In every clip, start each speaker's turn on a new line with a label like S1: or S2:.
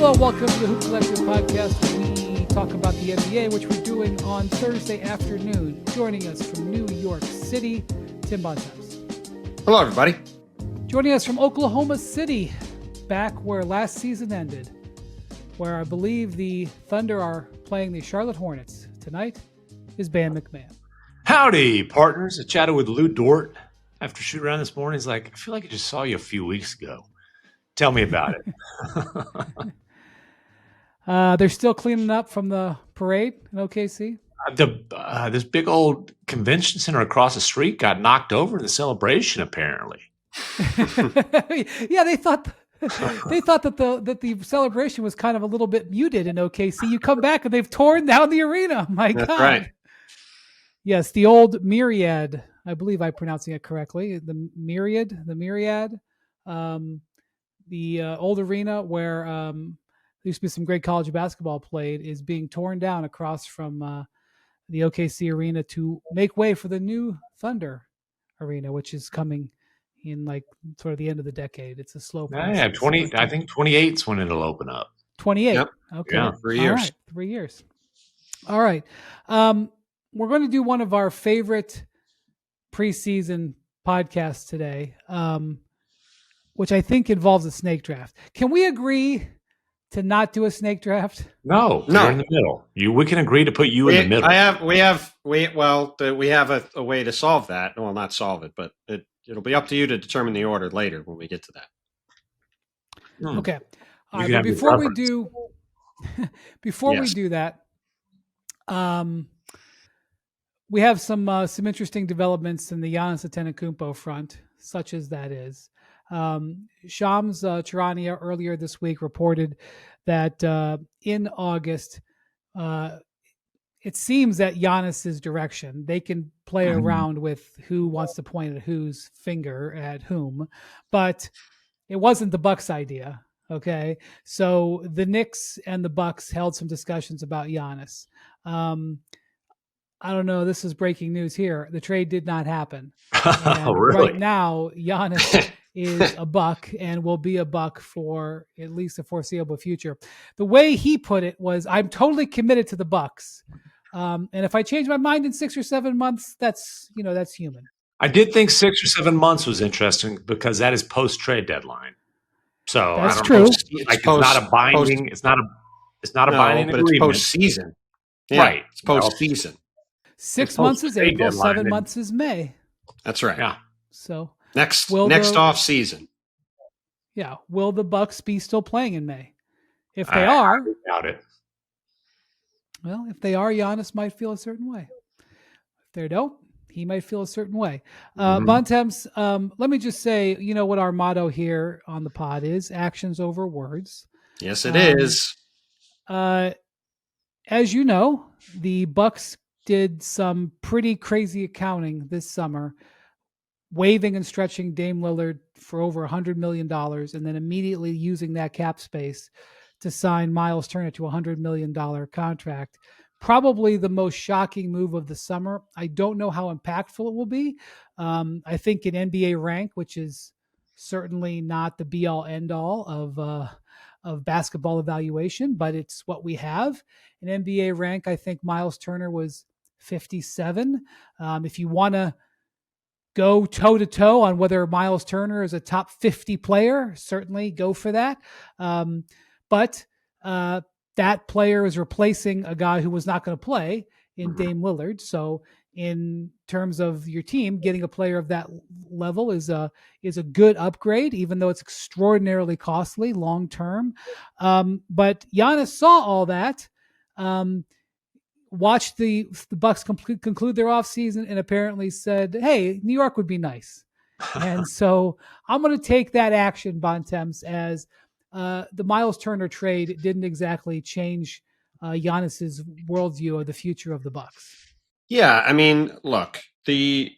S1: Hello, welcome to the Hoop Collective podcast, where we talk about the NBA, which we're doing on Thursday afternoon. Joining us from New York City, Tim Bontemps.
S2: Hello, everybody.
S1: Joining us from Oklahoma City, back where last season ended, where I believe the Thunder are playing the Charlotte Hornets. Tonight is MacMahon.
S3: Howdy, partners. I chatted with Lou Dort after shoot around this morning. He's like, I feel like I just saw you a few weeks ago. Tell me about it.
S1: They're still cleaning up from the parade in OKC.
S3: This big old convention center across the street got knocked over in the celebration, apparently.
S1: Yeah, they thought that the celebration was kind of a little bit muted in OKC. You come back and they've torn down the arena. My
S2: That's
S1: God.
S2: right.
S1: Yes, the old Myriad. I believe I'm pronouncing it correctly. The Myriad. The old arena where there used to be some great college basketball played is being torn down across from the OKC arena to make way for the new Thunder arena, which is coming in like sort of the end of the decade. It's a slow process.
S3: Yeah, I think 28 is when it'll open up.
S1: 28.
S2: Yep.
S1: Okay.
S3: Yeah,
S2: 3 years.
S1: All right. 3 years. All right. We're going to do one of our favorite preseason podcasts today, which I think involves a snake draft. Can we agree to not do a snake draft?
S3: No. You're in the middle. We can agree to put you in the middle.
S2: We have a way to solve that. Well, not solve it, but it'll be up to you to determine the order later when we get to that.
S1: Okay. All right.
S3: You can
S1: But
S3: have your
S1: before we
S3: preference.
S1: do that, we have some interesting developments in the Giannis Antetokounmpo front, such as that is. Shams Charania earlier this week reported that in August, it seems that Giannis's direction, they can play around with who wants to point at whose finger at whom, but it wasn't the Bucks' idea. Okay, so the Knicks and the Bucks held some discussions about Giannis. I don't know. This is breaking news here. The trade did not happen. And
S3: Really?
S1: Right now, Giannis is a Buck and will be a Buck for at least the foreseeable future. The way he put it was, "I'm totally committed to the Bucks, and if I change my mind in 6 or 7 months, that's human."
S3: I did think 6 or 7 months was interesting because that is post-trade deadline. So
S1: That's
S3: I don't
S1: true.
S3: know. It's not a binding. It's not a binding
S2: but
S3: agreement.
S2: it's postseason. Yeah,
S3: Right.
S2: It's postseason.
S1: 6 months is
S3: post-trade
S1: April,
S3: deadline,
S1: 7
S3: and-
S1: months is May.
S2: That's right.
S3: Yeah.
S1: So
S2: Next
S1: Will the-
S2: off season.
S1: yeah, will the Bucks be still playing in May? If they
S3: I
S1: are,
S3: doubt it.
S1: well, if they are, Giannis might feel a certain way. If they don't, he might feel a certain way. Bontemps, let me just say, you know what our motto here on the pod is: actions over words.
S2: Yes, it is.
S1: As you know, the Bucks did some pretty crazy accounting this summer, waiving and stretching Dame Lillard for over $100 million, and then immediately using that cap space to sign Miles Turner to a $100 million contract. Probably the most shocking move of the summer. I don't know how impactful it will be. I think an NBA rank, which is certainly not the be-all, end-all of basketball evaluation, but it's what we have. An NBA rank, I think Miles Turner was 57. If you want to go toe-to-toe on whether Miles Turner is a top 50 player, certainly go for that. But that player is replacing a guy who was not going to play in Dame Lillard. So in terms of your team, getting a player of that level is a good upgrade, even though it's extraordinarily costly long-term. But Giannis saw all that, watched the Bucks conclude their offseason, and apparently said, "Hey, New York would be nice." And so I'm going to take that action, Bontemps, as the Miles Turner trade didn't exactly change Giannis's worldview of the future of the Bucks.
S2: Yeah, I mean, look, the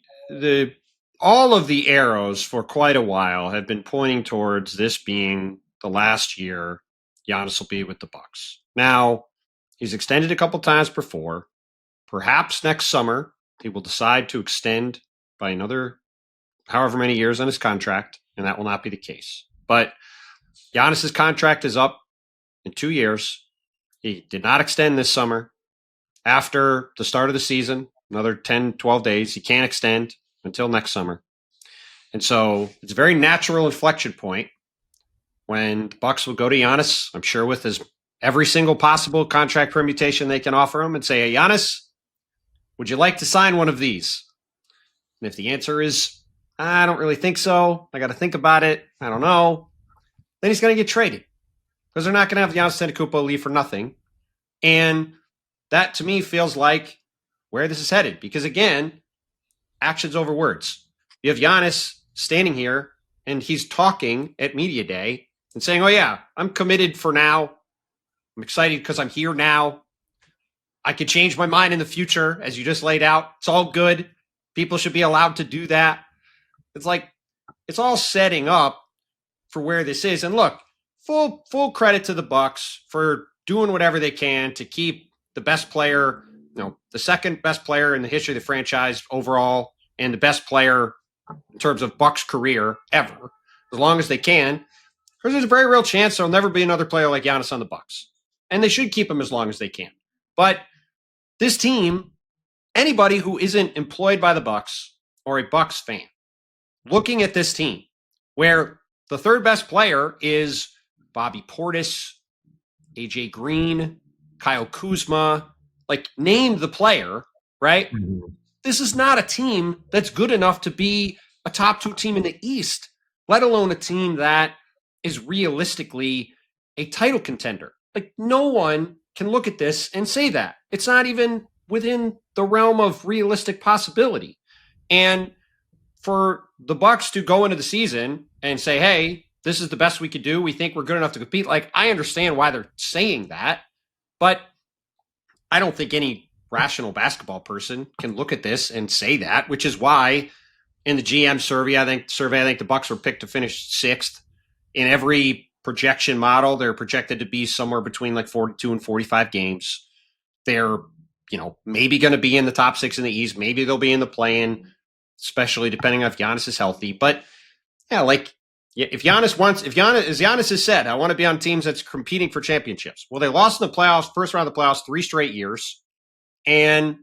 S2: all of the arrows for quite a while have been pointing towards this being the last year Giannis will be with the Bucks. Now, he's extended a couple times before. Perhaps next summer he will decide to extend by another however many years on his contract, and that will not be the case. But Giannis's contract is up in 2 years. He did not extend this summer. After the start of the season, another 10, 12 days, he can't extend until next summer. And so it's a very natural inflection point when the Bucks will go to Giannis, I'm sure with every single possible contract permutation they can offer him, and say, hey, Giannis, would you like to sign one of these? And if the answer is, I don't really think so, I got to think about it, I don't know, then he's going to get traded because they're not going to have Giannis Antetokounmpo leave for nothing. And that, to me, feels like where this is headed. Because, again, actions over words. You have Giannis standing here, and he's talking at Media Day and saying, oh, yeah, I'm committed for now. I'm excited because I'm here now. I could change my mind in the future, as you just laid out. It's all good. People should be allowed to do that. It's like it's all setting up for where this is. And look, full credit to the Bucks for doing whatever they can to keep the best player, the second best player in the history of the franchise overall, and the best player in terms of Bucks career ever, as long as they can, because there's a very real chance there'll never be another player like Giannis on the Bucks, and they should keep him as long as they can. But this team, anybody who isn't employed by the Bucks or a Bucks fan, looking at this team, where the third best player is Bobby Portis, AJ Green, Kyle Kuzma, like name the player, right? Mm-hmm. This is not a team that's good enough to be a top 2 team in the East, let alone a team that is realistically a title contender. Like no one can look at this and say that. It's not even within the realm of realistic possibility. And for the Bucks to go into the season and say, hey, this is the best we could do, we think we're good enough to compete. Like, I understand why they're saying that, but I don't think any rational basketball person can look at this and say that, which is why in the GM survey, I think the Bucks were picked to finish 6th. In every projection model, they're projected to be somewhere between like 42 and 45 games. They're, maybe going to be in the top 6 in the East. Maybe they'll be in the play-in, especially depending on if Giannis is healthy. But yeah, if Giannis has said, I want to be on teams that's competing for championships. Well, they lost in the playoffs, first round of the playoffs, 3 straight years. And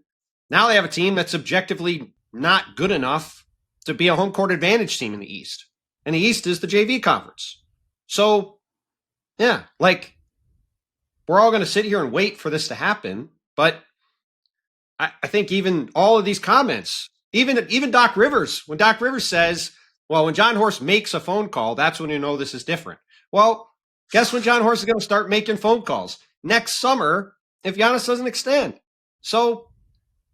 S2: now they have a team that's objectively not good enough to be a home court advantage team in the East. And the East is the JV conference. So, yeah, we're all going to sit here and wait for this to happen. But I think even all of these comments, even Doc Rivers, when Doc Rivers says, well, when John Horst makes a phone call, that's when you know this is different. Well, guess when John Horst is going to start making phone calls? Next summer, if Giannis doesn't extend. So,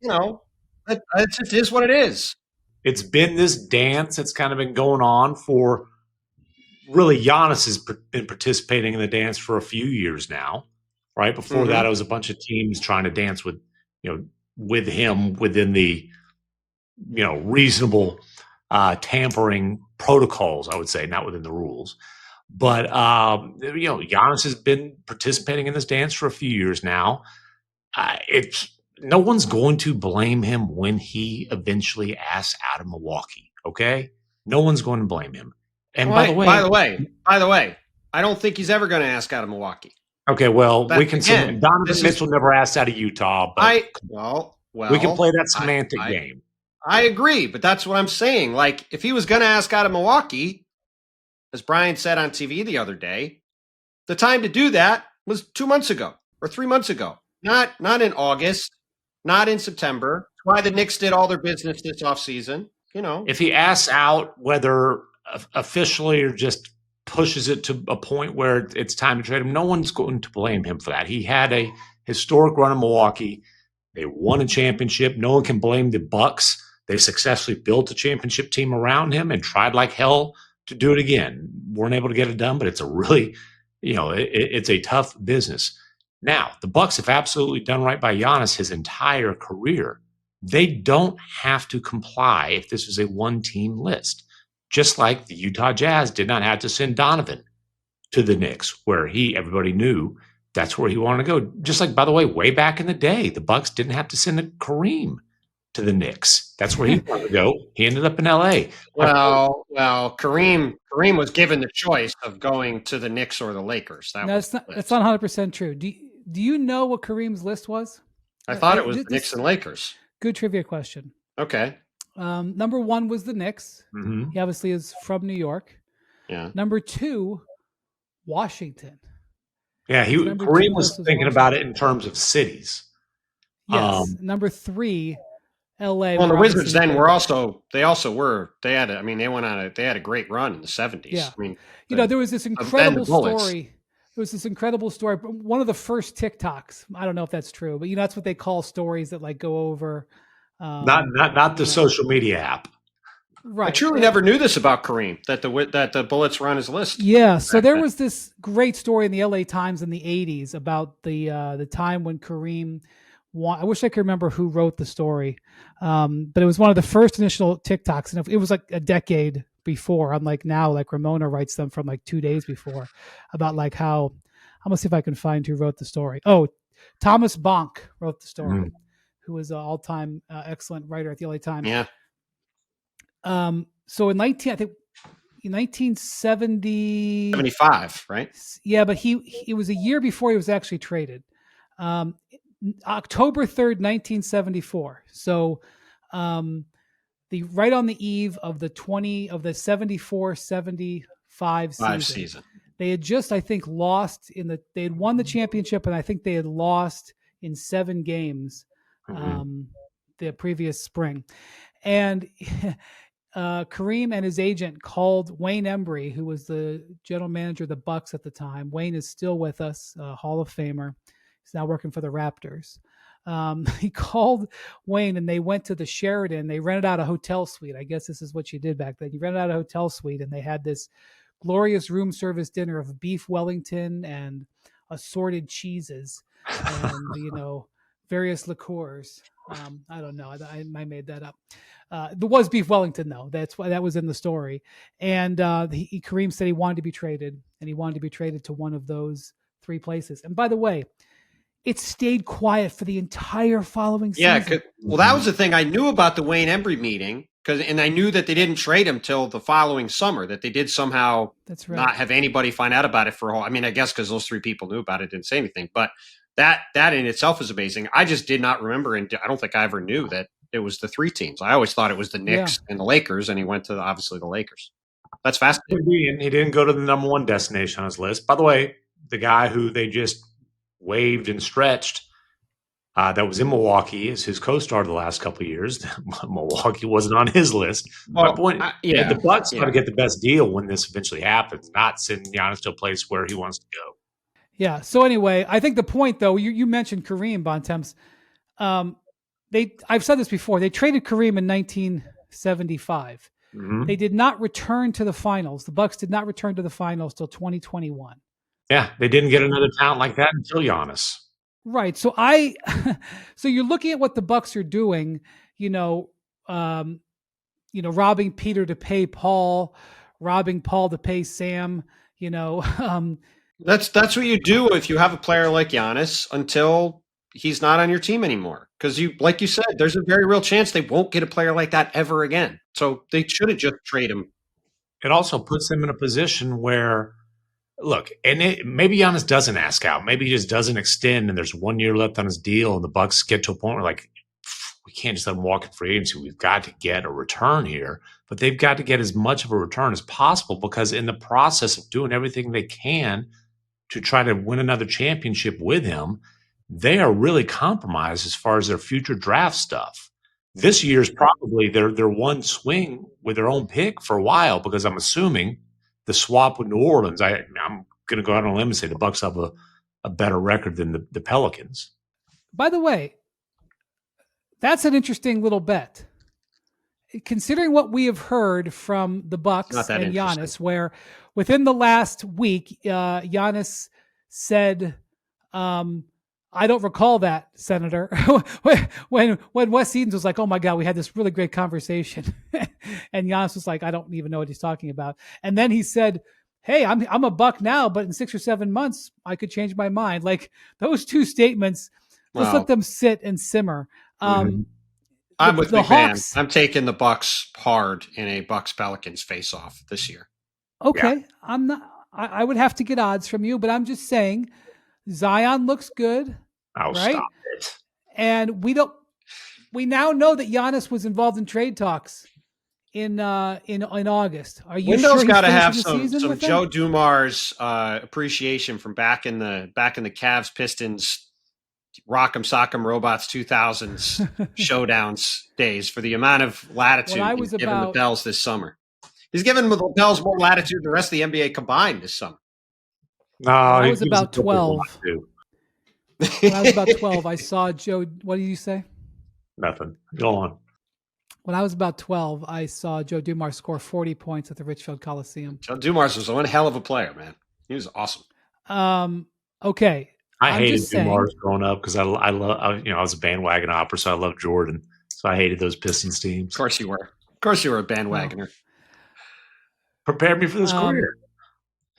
S2: it just is what it is.
S3: It's been this dance that's kind of been going on for really Giannis has been participating in the dance for a few years now, right? Before that, it was a bunch of teams trying to dance with him within the, reasonable tampering protocols, I would say, not within the rules. But, Giannis has been participating in this dance for a few years now. No one's going to blame him when he eventually asks out of Milwaukee, okay? No one's going to blame him. And by the way, I don't think he's ever going to ask out of Milwaukee. Okay, well, we can say Donovan Mitchell never asked out of Utah, but we can play that semantic game.
S2: I agree, but that's what I'm saying. Like, if he was going to ask out of Milwaukee, as Brian said on TV the other day, the time to do that was 2 months ago or 3 months ago. Not in August, not in September. That's why the Knicks did all their business this offseason.
S3: If he asks out, whether officially or just pushes it to a point where it's time to trade him, no one's going to blame him for that. He had a historic run in Milwaukee. They won a championship. No one can blame the Bucks. They successfully built a championship team around him and tried like hell to do it again. Weren't able to get it done, but it's a really, it's a tough business. Now, the Bucks have absolutely done right by Giannis his entire career. They don't have to comply if this is a one-team list. Just like the Utah Jazz did not have to send Donovan to the Knicks, where everybody knew that's where he wanted to go. Just like, by the way, way back in the day, the Bucks didn't have to send Kareem to the Knicks. That's where he wanted to go. He ended up in L.A.
S2: Well, Kareem was given the choice of going to the Knicks or the Lakers.
S1: No, it's not. That's not 100% true. Do you know what Kareem's list was?
S2: I thought it was the Knicks and Lakers.
S1: Good trivia question.
S2: Okay.
S1: Number 1 was the Knicks.
S3: Mm-hmm.
S1: He obviously is from New York.
S2: Yeah.
S1: Number 2, Washington.
S3: Yeah, Kareem was thinking about it in terms of cities.
S1: Yes. Number 3, L.A.
S2: Well, the Wizards then were they had a great run in the 70s.
S1: Yeah.
S2: I mean,
S1: there was this incredible story. There was this incredible story. One of the first TikToks. I don't know if that's true, but that's what they call stories that like go over.
S3: Not the social media app.
S1: Right.
S2: I truly never knew this about Kareem, that the Bullets were on his list.
S1: Yeah. So there was this great story in the LA Times in the 80s about the time when Kareem won. I wish I could remember who wrote the story. But it was one of the first initial TikToks. And it was like a decade before, unlike now, like Ramona writes them from like 2 days before about like how, I'm going to see if I can find who wrote the story. Oh, Thomas Bonk wrote the story, who was an all-time excellent writer at the LA Times.
S2: Yeah.
S1: So in 1970,
S2: 75, right?
S1: Yeah, but it was a year before he was actually traded. October 3rd, 1974. So right on the eve of the 74-75 season. They had just, I think, lost they had won the championship, and I think they had lost in 7 games the previous spring. And Kareem and his agent called Wayne Embry, who was the general manager of the Bucks at the time. Wayne is still with us, Hall of Famer. He's now working for the Raptors. He called Wayne, and they went to the Sheraton. They rented out a hotel suite. I guess this is what you did back then. You rented out a hotel suite, and they had this glorious room service dinner of beef Wellington and assorted cheeses and, various liqueurs. I don't know. I made that up. There was beef Wellington, though. That's why that was in the story. And Kareem said he wanted to be traded, and he wanted to be traded to one of those 3 places. And by the way, it stayed quiet for the entire following season.
S2: Yeah, well, that was the thing. I knew about the Wayne Embry meeting, and I knew that they didn't trade him till the following summer, that they did somehow not have anybody find out about it for a whole. I mean, I guess because those 3 people knew about it, didn't say anything. But that in itself is amazing. I just did not remember, and I don't think I ever knew that it was the 3 teams. I always thought it was the Knicks and the Lakers, and he went to obviously the Lakers. That's fascinating.
S3: He didn't go to the number 1 destination on his list. By the way, the guy who they just waived and stretched that was in Milwaukee is his co-star the last couple of years. Milwaukee wasn't on his list. My point, the Bucks got to get the best deal when this eventually happens, not send Giannis to a place where he wants to go.
S1: Yeah. So anyway, I think the point, though, you mentioned Kareem, Bontemps. I've said this before. They traded Kareem in 1975. Mm-hmm. They did not return to the finals. The Bucks did not return to the finals till 2021.
S3: Yeah, they didn't get another talent like that until Giannis.
S1: Right. So so you're looking at what the Bucks are doing, robbing Peter to pay Paul, robbing Paul to pay Sam,
S2: That's what you do if you have a player like Giannis until he's not on your team anymore. Because like you said, there's a very real chance they won't get a player like that ever again. So they should have just traded him.
S3: It also puts them in a position where, look, maybe Giannis doesn't ask out. Maybe he just doesn't extend, and there's 1 year left on his deal, and the Bucks get to a point where, like, we can't just let him walk in free agency. We've got to get a return here. But they've got to get as much of a return as possible, because in the process of doing everything they can to try to win another championship with him, they are really compromised as far as their future draft stuff. This year's probably their one swing with their own pick for a while, because I'm assuming the swap with New Orleans, I'm going to go out on a limb and say the Bucks have a better record than the Pelicans.
S1: By the way, that's an interesting little bet. Considering what we have heard from the Bucks and Giannis, where within the last week, Giannis said, I don't recall that, Senator. when Wes Edens was like, oh my God, we had this really great conversation. And Giannis was like, I don't even know what he's talking about. And then he said, hey, I'm a Buck now, but in 6 or 7 months, I could change my mind. Like those 2 statements, let's let them sit and simmer.
S2: I'm with
S1: the
S2: McMahon.
S1: Hawks.
S2: I'm taking the Bucks hard in a Bucks Pelicans face off this year.
S1: Okay, I'm not. I would have to get odds from you, but I'm just saying, Zion looks good,
S3: Oh,
S1: right?
S3: stop it.
S1: And we don't. We now know that Giannis was involved in trade talks in August. Are you
S2: Window's
S1: sure
S2: got to
S1: he's
S2: have
S1: finishing the season
S2: some
S1: with them?
S2: Joe Dumars appreciation from back in the Cavs Pistons Rock'em Sock'em Robots 2000s showdowns days for the amount of latitude he's given the Pels this summer. He's given the Pels more latitude than the rest of the NBA combined this summer.
S3: No,
S1: I was about 12. When I was about 12, I saw Joe. What did you say?
S3: Nothing. Go on.
S1: When I was about 12, I saw Joe Dumars score 40 points at the Richfield Coliseum.
S2: Joe Dumars was one hell of a player, man. He was awesome.
S1: Okay.
S3: I hated Dumars growing up because I was a bandwagon opera, so I loved Jordan. So I hated those Pistons teams.
S2: Of course you were. Of course you were a bandwagoner.
S3: Prepared me for this career.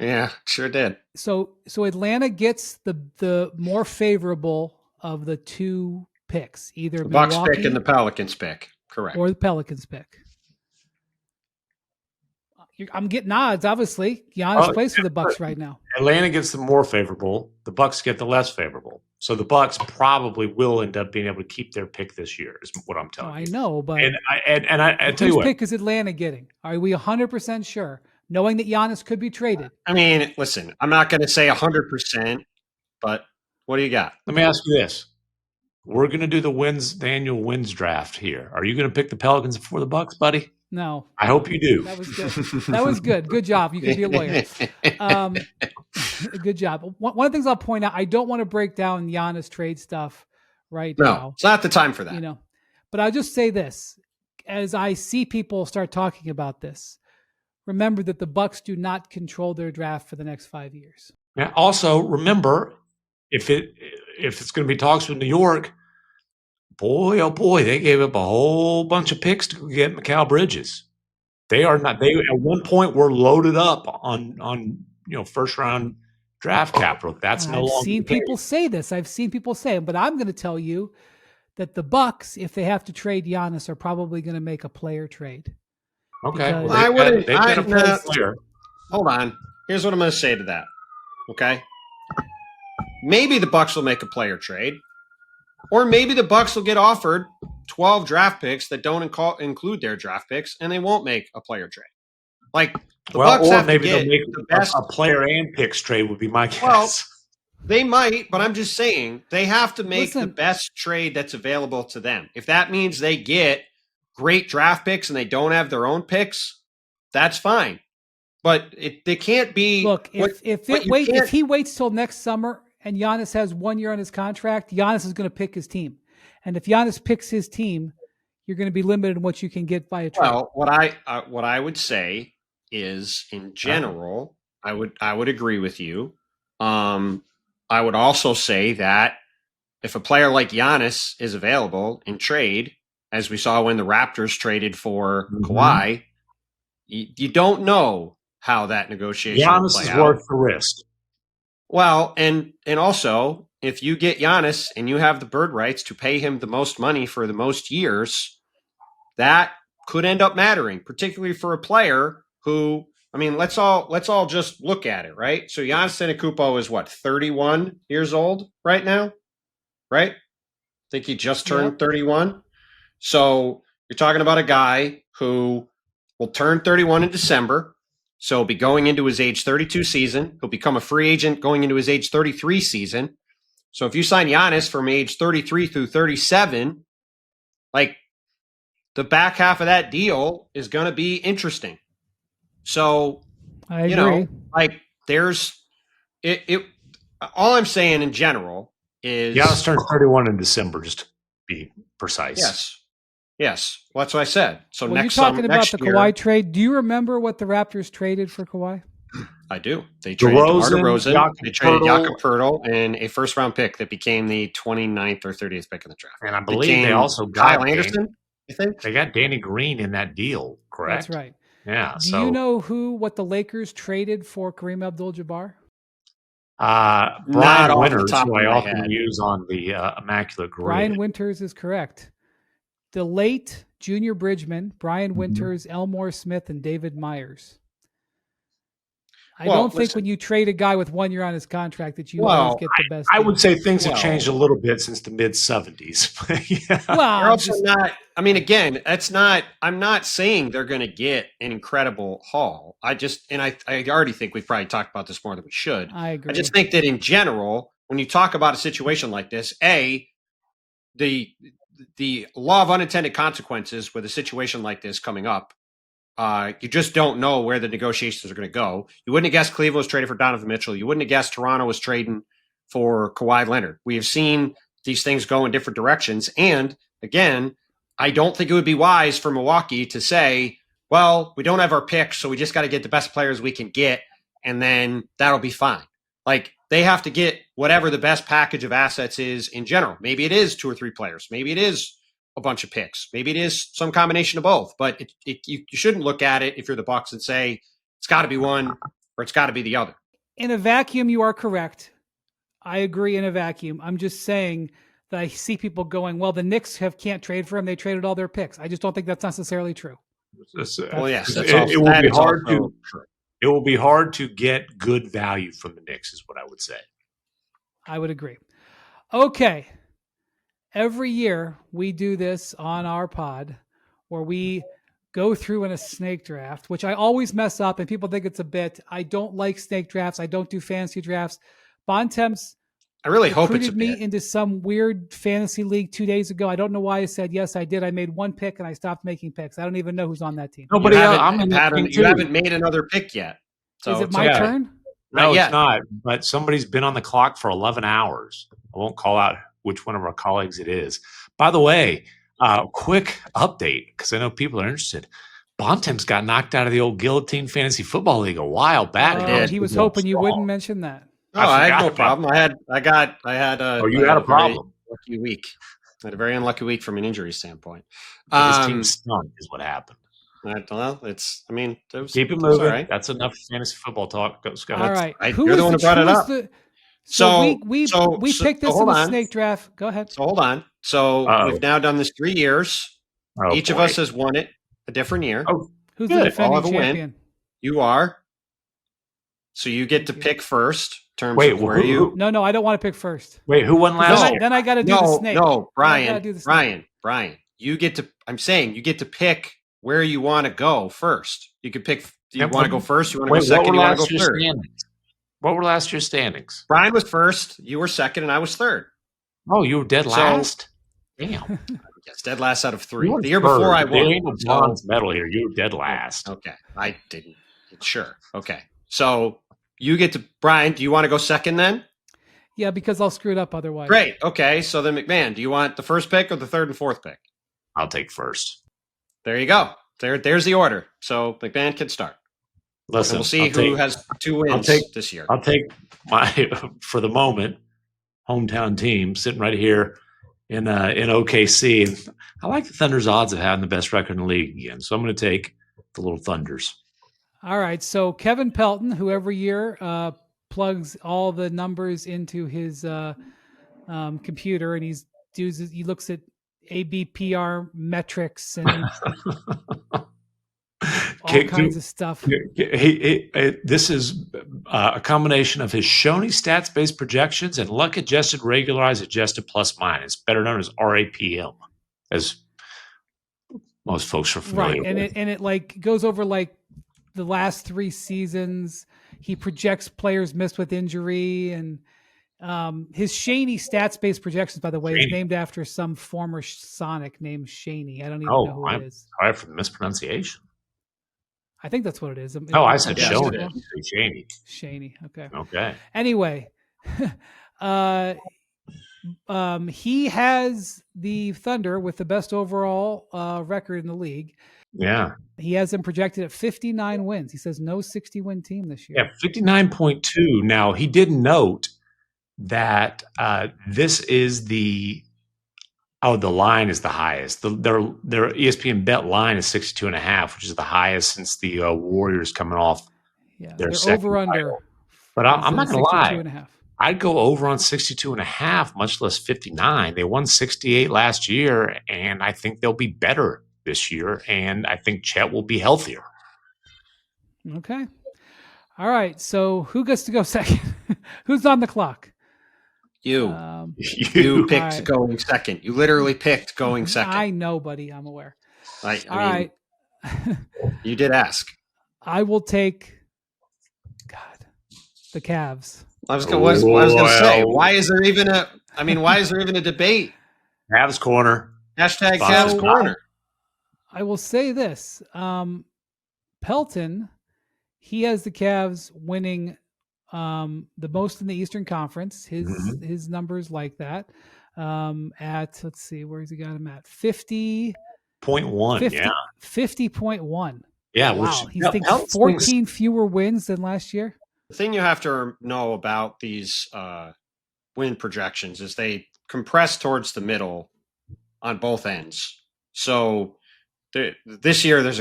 S2: Yeah, sure did.
S1: So Atlanta gets the more favorable of the two picks, either
S2: the
S1: Milwaukee
S2: Bucks pick and the Pelicans pick. Correct.
S1: Or the Pelicans pick. I'm getting odds, obviously. Giannis plays for the Bucks right now.
S3: Atlanta gets the more favorable. The Bucks get the less favorable. So the Bucks probably will end up being able to keep their pick this year, is what I'm telling you.
S1: I know, but
S3: I tell you what,
S1: whose pick is Atlanta getting? Are we 100% sure, knowing that Giannis could be traded?
S2: I mean, listen, I'm not going to say 100%, but what do you got?
S3: Let me ask you this: we're going to do the annual wins draft here. Are you going to pick the Pelicans before the Bucks, buddy?
S1: No.
S3: I hope you do.
S1: That was good. That was good. Good job. You can be a lawyer. Good job. One of the things I'll point out, I don't want to break down Giannis trade stuff right now.
S2: No, it's not the time for that.
S1: But I'll just say this. As I see people start talking about this, remember that the Bucks do not control their draft for the next 5 years.
S3: Yeah. Also, remember, if it's going to be talks with New York, boy, oh boy, they gave up a whole bunch of picks to get Mikal Bridges. They are not. They at one point were loaded up on first round draft capital. That's no longer.
S1: I've seen people say this. I've seen people say it, but I'm going to tell you that the Bucks, if they have to trade Giannis, are probably going to make a player trade.
S3: Okay,
S2: well, I wouldn't. Hold on. Here's what I'm going to say to that. Okay, maybe the Bucks will make a player trade. Or maybe the Bucks will get offered 12 draft picks that don't include their draft picks, and they won't make a player trade. Like the Bucks have to get the best
S3: a player and picks trade would be my guess.
S2: Well, they might, but I'm just saying they have to make the best trade that's available to them. If that means they get great draft picks and they don't have their own picks, that's fine. But they can't be.
S1: Look, if he waits till next summer and Giannis has 1 year on his contract, Giannis is going to pick his team. And if Giannis picks his team, you're going to be limited in what you can get by a trade.
S2: Well, what I would say is, in general, I would agree with you. I would also say that if a player like Giannis is available in trade, as we saw when the Raptors traded for Kawhi, you don't know how that negotiation will play out.
S3: Giannis is worth the risk.
S2: Well, and also, if you get Giannis and you have the bird rights to pay him the most money for the most years, that could end up mattering, particularly for a player who, I mean, let's all just look at it, right? So Giannis Antetokounmpo is what, 31 years old right now, right? I think he just turned 31. So you're talking about a guy who will turn 31 in December. So he'll be going into his age 32 season. He'll become a free agent going into his age 33 season. So if you sign Giannis from age 33 through 37, like the back half of that deal is going to be interesting. So,
S1: I agree.
S2: Like there's it. All I'm saying in general is
S3: Giannis turns 31 in December, just to be precise.
S2: Yes. Well, that's what I said. So
S1: when you're talking about the Kawhi trade, do you remember what the Raptors traded for Kawhi?
S2: I do. They traded DeMar DeRozan. They traded Jakob Poeltl and a first-round pick that became the 29th or 30th pick in the draft.
S3: And I believe they also got
S2: Kyle Anderson. I think
S3: they got Danny Green in that deal. Correct.
S1: That's right.
S3: Yeah.
S1: Do you know what the Lakers traded for Kareem Abdul-Jabbar?
S3: Brian Winters, who I often use on the Immaculate Grid.
S1: Brian Winters is correct. the late Junior Bridgman, Brian Winters, Elmore Smith, and David Myers. I don't think when you trade a guy with 1 year on his contract that you always get the best.
S3: I would say things have changed a little bit since the mid 70s. Yeah.
S1: Well,
S2: you're also not. I mean, again, that's not. I'm not saying they're going to get an incredible haul. I already think we've probably talked about this more than we should.
S1: I agree.
S2: I just think that in general, when you talk about a situation like this, the law of unintended consequences with a situation like this coming up. You just don't know where the negotiations are going to go. You wouldn't have guessed Cleveland was trading for Donovan Mitchell. You wouldn't have guessed Toronto was trading for Kawhi Leonard. We have seen these things go in different directions. And again, I don't think it would be wise for Milwaukee to say, well, we don't have our picks, so we just got to get the best players we can get, and then that'll be fine. Like, they have to get whatever the best package of assets is in general. Maybe it is 2 or 3 players. Maybe it is a bunch of picks. Maybe it is some combination of both, but you shouldn't look at it if you're the Bucks and say it's got to be one or it's got to be the other.
S1: In a vacuum, you are correct. I agree in a vacuum. I'm just saying that I see people going, well, the Knicks can't trade for him. They traded all their picks. I just don't think that's necessarily true.
S2: Well, yes,
S3: it will be hard to get good value from the Knicks is what I would say.
S1: I would agree. Okay. Every year we do this on our pod where we go through in a snake draft, which I always mess up and people think it's a bit. I don't like snake drafts. I don't do fantasy drafts. Bontemps
S2: I really hope it's a
S1: me into some weird fantasy league 2 days ago. I don't know why I said yes, I did. I made one pick and I stopped making picks. I don't even know who's on that team.
S3: Nobody else.
S2: You haven't made another pick yet. So
S1: is it my turn?
S3: No, it's not. But somebody's been on the clock for 11 hours. I won't call out which one of our colleagues it is. By the way, quick update, because I know people are interested. Bontemps got knocked out of the old Guillotine Fantasy Football League a while back.
S1: He was hoping you wouldn't mention that.
S2: No, I had no problem. I had
S3: you had a problem.
S2: Lucky week. I had a very unlucky week from an injury standpoint.
S3: His team stunk is what happened.
S2: Well,
S3: keep it moving. Right. That's enough fantasy football talk. Go
S1: all right.
S2: You're the one who brought it up.
S1: So we picked this in the snake draft. Go ahead.
S2: So hold on. So we've now done this 3 years. Each of us has won it a different year.
S3: Oh,
S1: who's the defending champion?
S2: You are. So you get to pick first.
S1: No, I don't want to pick first.
S3: Wait, who won last year?
S1: Then I got to do the snake.
S2: No, Brian. You get to. I'm saying you get to pick where you want to go first. You could pick. Do you want to go first? You want to go second? You want to go third?
S3: What were last year's standings?
S2: Brian was first. You were second, and I was third.
S3: Oh, you were dead last. Damn.
S2: Yes, dead last out of 3. The year before I won.
S3: There ain't no bronze medal here. You were dead last.
S2: Okay, I didn't. Sure. Okay, so. You get to Brian. Do you want to go second then?
S1: Yeah, because I'll screw it up otherwise.
S2: Great. Okay. So then, MacMahon, do you want the first pick or the third and fourth pick?
S3: I'll take first.
S2: There you go. There's the order. So MacMahon can start.
S3: Listen,
S2: we'll see who has 2 wins this year.
S3: I'll take my, for the moment, hometown team sitting right here in OKC. And I like the Thunder's odds of having the best record in the league again. So I'm going to take the little Thunders.
S1: All right, so Kevin Pelton, who every year plugs all the numbers into his computer, and he looks at ABPR metrics and all kinds of stuff.
S3: This is a combination of his Shoney stats-based projections and luck-adjusted, regularized, adjusted plus minus, better known as RAPM, as most folks are familiar with.
S1: Right, and it like goes over like the last 3 seasons. He projects players missed with injury, and his Shaney stats-based projections, by the way, is named after some former Sonic named Shaney. I don't even know who it is.
S3: Sorry for the mispronunciation.
S1: I think that's what it is.
S3: I said Shoney. Shaney.
S1: Shaney. Okay.
S3: Okay.
S1: Anyway, he has the Thunder with the best overall record in the league.
S3: Yeah.
S1: He has them projected at 59 wins. He says no 60-win team this year.
S3: Yeah, 59.2. Now, he did note that this is the line is the highest. Their ESPN bet line is 62.5, which is the highest since the Warriors coming off their second
S1: over-under.
S3: title. But I'm not going to lie. I'd go over on 62.5, much less 59. They won 68 last year, and I think they'll be better this year, and I think Chet will be healthier.
S1: Okay. All right. So who gets to go second? Who's on the clock?
S2: You
S3: You
S2: picked
S1: right.
S2: going second. You literally picked going second.
S1: I know, buddy. I'm aware.
S2: I
S1: All
S2: mean,
S1: right.
S2: you did ask.
S1: I will take the Cavs.
S2: I was going to say, why is there even a debate?
S3: Cavs corner.
S2: Hashtag
S3: Fine.
S2: Cavs corner.
S1: I will say this. Pelton, he has the Cavs winning the most in the Eastern Conference. His numbers like that. At, let's see, where's he got him at? 50.1. 50.1.
S3: Yeah.
S1: Wow. He's thinking 14 fewer wins than last year.
S2: The thing you have to know about these win projections is they compress towards the middle on both ends. So this year, there's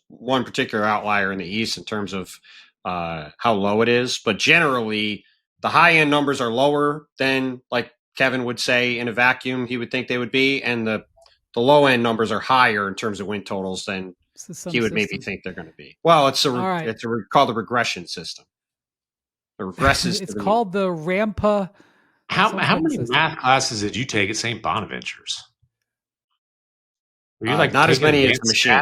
S2: one particular outlier in the East in terms of how low it is. But generally, the high end numbers are lower than, like Kevin would say, in a vacuum, he would think they would be. And the low end numbers are higher in terms of win totals than he would maybe think they're going to be. Well, it's called the regression system. It regresses.
S1: It's called the Rampa.
S3: How many math classes did you take at St. Bonaventure's? Were you
S2: not as many as the machine.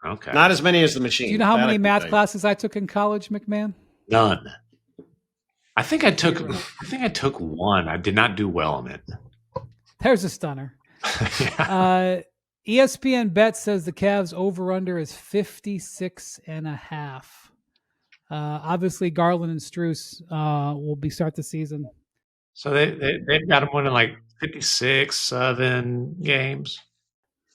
S3: Okay.
S2: Not as many as the machine.
S1: Do you know how many math classes I took in college, MacMahon?
S3: None. I think I took one. I did not do well in it.
S1: There's a stunner.
S3: Yeah.
S1: ESPN Bet says the Cavs over-under is 56.5. Obviously, Garland and Strus will start the season.
S3: So they've got them winning like 56, 7 games.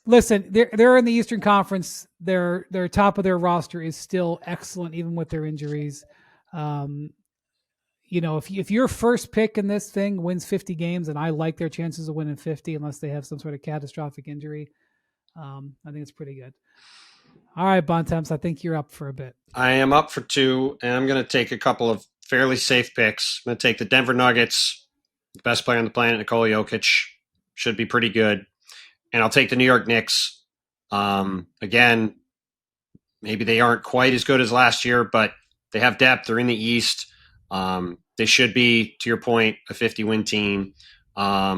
S1: Listen, they're in the Eastern Conference. Their top of their roster is still excellent, even with their injuries. If your first pick in this thing wins 50 games, and I like their chances of winning 50, unless they have some sort of catastrophic injury, I think it's pretty good. All right, Bontemps, I think you're up for a bit.
S2: I am up for 2, and I'm going to take a couple of fairly safe picks. I'm going to take the Denver Nuggets, the best player on the planet, Nikola Jokic, should be pretty good. And I'll take the New York Knicks. Again, maybe they aren't quite as good as last year, but they have depth. They're in the East. They should be, to your point, a 50-win team. At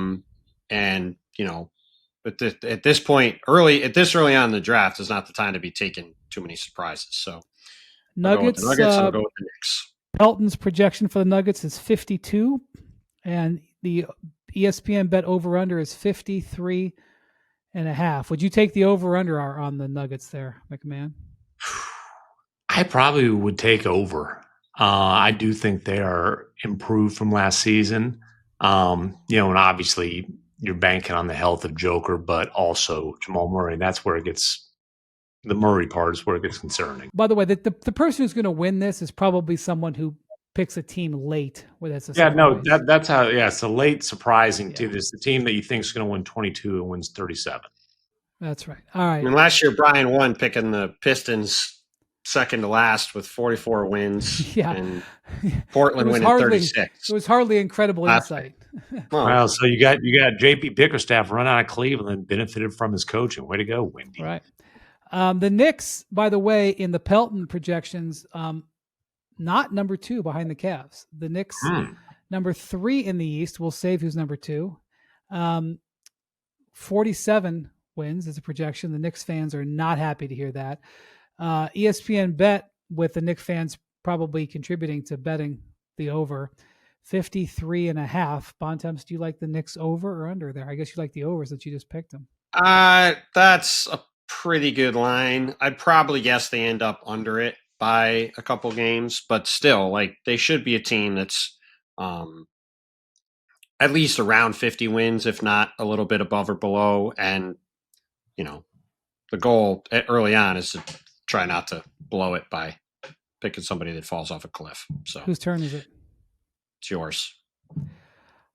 S2: this point, early on in the draft is not the time to be taking too many surprises. So
S1: Nuggets.
S2: I'll go with the Knicks.
S1: Pelton's projection for the Nuggets is 52, and the ESPN Bet over/under is 53.5. Would you take the over/under on the Nuggets there, MacMahon?
S3: I probably would take over. I do think they are improved from last season. And obviously you're banking on the health of Joker, but also Jamal Murray. And that's where the Murray part is where it gets concerning.
S1: By the way, the person who's going to win this is probably someone who picks a team late where that's a surprise.
S3: That's how. Yeah, it's a late surprising team. It's the team that you think is going to win 22 and wins 37.
S1: That's right. All right.
S2: I mean, last year Brian won picking the Pistons second to last with 44 wins.
S1: Yeah.
S2: And Portland winning 36.
S1: It was hardly incredible insight.
S3: Well, so you got JP Bickerstaff run out of Cleveland, benefited from his coaching. Way to go, Windy.
S1: Right. The Knicks, by the way, in the Pelton projections, not number 2 behind the Cavs. The Knicks, number 3 in the East. We'll save who's number 2. 47 wins is a projection. The Knicks fans are not happy to hear that. ESPN Bet, with the Knicks fans probably contributing to betting the over, 53.5. Bontemps, do you like the Knicks over or under there? I guess you like the overs that you just picked them.
S2: That's a pretty good line. I'd probably guess they end up under it by a couple games, but still, like, they should be a team that's at least around 50 wins, if not a little bit above or below. And, the goal early on is to try not to blow it by picking somebody that falls off a cliff. So
S1: whose turn is it?
S2: It's yours.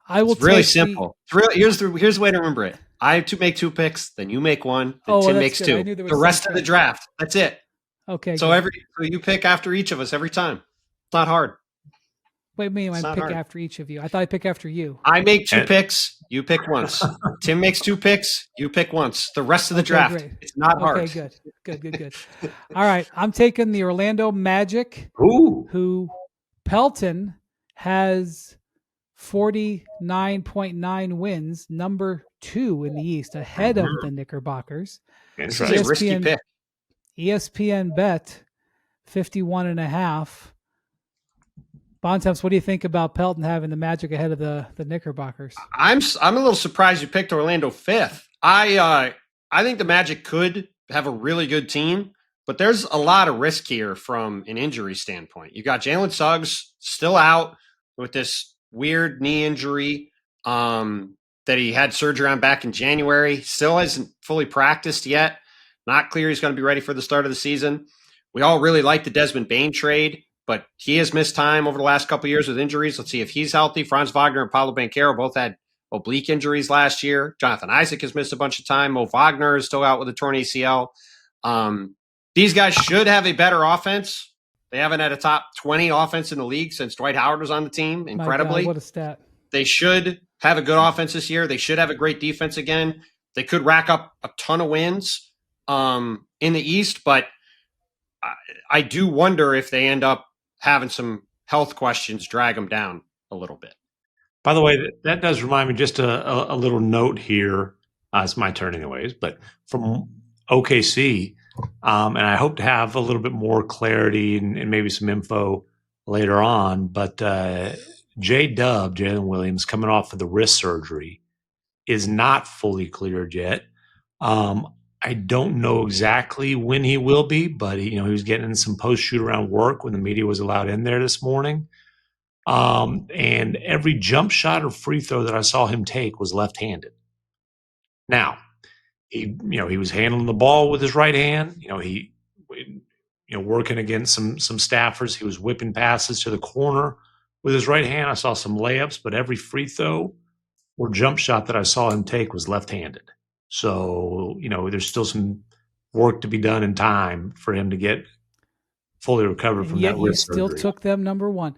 S1: It's
S2: really simple. Here's the way to remember it. I have to make 2 picks, then you make 1, then Tim makes good. 2. The rest of the draft. That's it.
S1: Okay.
S2: So you pick after each of us every time. It's not hard.
S1: Wait, me,
S2: It's
S1: I
S2: not
S1: pick
S2: hard.
S1: after each of you. I thought I pick after you.
S2: I make 2
S3: And-
S2: picks. You pick once. Tim makes 2 picks. You pick once. The rest of the
S1: Okay,
S2: draft.
S1: great.
S2: It's not
S1: Okay,
S2: hard.
S1: good. All right, I'm taking the Orlando Magic,
S3: Ooh.
S1: who Pelton has 49.9 wins, number 2 in the East, ahead of the Knickerbockers.
S2: This is a
S3: Interesting.
S2: risky pick.
S1: ESPN bet 51.5. Bontemps, what do you think about Pelton having the Magic ahead of the Knickerbockers?
S2: I'm a little surprised you picked Orlando 5th. I think the Magic could have a really good team, but there's a lot of risk here from an injury standpoint. You got Jalen Suggs still out with this weird knee injury that he had surgery on back in January. Still hasn't fully practiced yet. Not clear he's going to be ready for the start of the season. We all really like the Desmond Bane trade, but he has missed time over the last couple of years with injuries. Let's see if he's healthy. Franz Wagner and Paulo Banchero both had oblique injuries last year. Jonathan Isaac has missed a bunch of time. Mo Wagner is still out with a torn ACL. These guys should have a better offense. They haven't had a top 20 offense in the league since Dwight Howard was on the team, incredibly.
S1: My God, what a stat.
S2: They should have a good offense this year. They should have a great defense again. They could rack up a ton of wins in the East, but I do wonder if they end up having some health questions drag them down a little bit.
S3: By the way, that does remind me, just a little note here. It's my turn anyways, but from OKC, and I hope to have a little bit more clarity and maybe some info later on, but J-Dub, Jalen Williams, coming off of the wrist surgery, is not fully cleared yet. I don't know exactly when he will be, but he was getting in some post-shoot-around work when the media was allowed in there this morning. And every jump shot or free throw that I saw him take was left-handed. Now, he was handling the ball with his right hand. He working against some staffers. He was whipping passes to the corner with his right hand. I saw some layups, but every free throw or jump shot that I saw him take was left-handed. So, there's still some work to be done in time for him to get fully recovered from that wrist surgery.
S1: Yet you still took them number 1.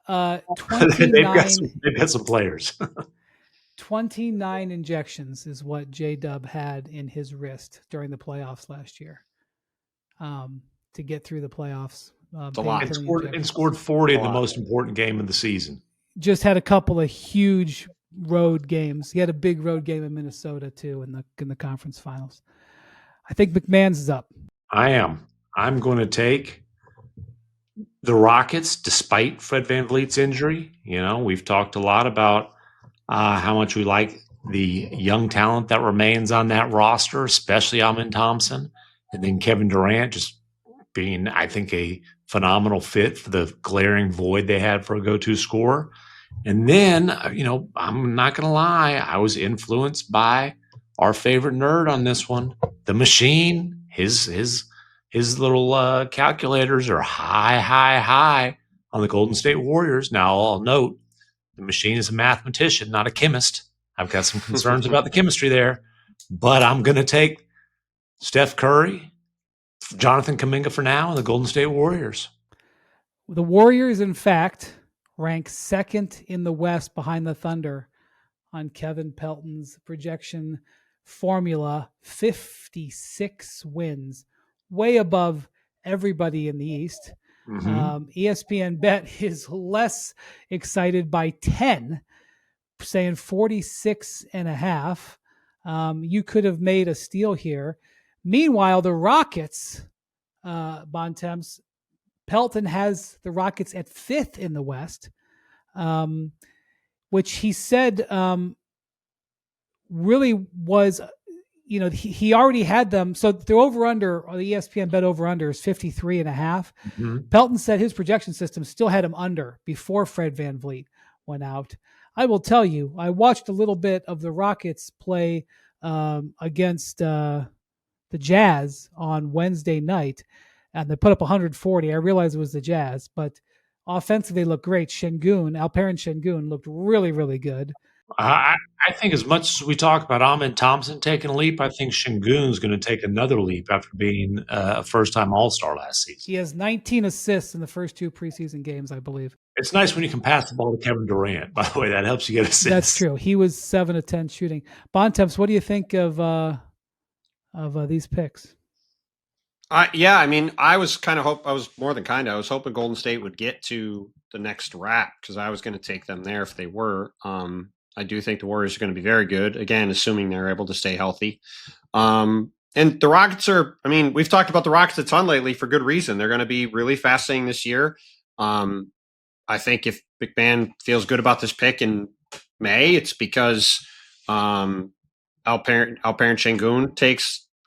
S3: 29, they've got some players.
S1: 29 injections is what J-Dub had in his wrist during the playoffs last year to get through the playoffs.
S2: A lot.
S3: And scored 40 in the most important game of the season.
S1: Just had a couple of huge road games. He had a big road game in Minnesota too in the conference finals. I think MacMahon's is up.
S3: I am. I'm going to take the Rockets, despite Fred VanVleet's injury. We've talked a lot about how much we like the young talent that remains on that roster, especially Amin Thompson, and then Kevin Durant just being, I think, a phenomenal fit for the glaring void they had for a go-to scorer. And then, I'm not going to lie, I was influenced by our favorite nerd on this one, the Machine. His little calculators are high on the Golden State Warriors. Now, I'll note, the Machine is a mathematician, not a chemist. I've got some concerns about the chemistry there, but I'm going to take Steph Curry, Jonathan Kuminga for now, and the Golden State Warriors.
S1: The Warriors, in fact, rank second in the West behind the Thunder on Kevin Pelton's projection formula, 56 wins, way above everybody in the East.
S3: Mm-hmm.
S1: ESPN bet is less excited by 10, saying 46.5. You could have made a steal here. Meanwhile, the Rockets, Bontemps, Pelton has the Rockets at 5th in the West, which he said really was, he already had them. So the over-under, or the ESPN bet over-under is 53.5. Mm-hmm. Pelton said his projection system still had him under before Fred VanVleet went out. I will tell you, I watched a little bit of the Rockets play against the Jazz on Wednesday night, and they put up 140. I realized it was the Jazz, but offensively they looked great. Alperen Şengün looked really, really good.
S3: I, I think as much as we talk about Ahmed Thompson taking a leap, I think Şengün's going to take another leap after being a first-time All-Star last season.
S1: He has 19 assists in the first 2 preseason games, I believe.
S3: It's nice when you can pass the ball to Kevin Durant. By the way, that helps you get assists.
S1: That's true. He was 7 of 10 shooting. Bontemps, what do you think of these picks?
S2: Yeah, I mean, I was hoping Golden State would get to the next wrap because I was going to take them there if they were. I do think the Warriors are going to be very good, again, assuming they're able to stay healthy. And the Rockets we've talked about the Rockets a ton lately for good reason. They're going to be really fascinating this year. I think if MacMahon feels good about this pick in May, it's because Alperen Şengün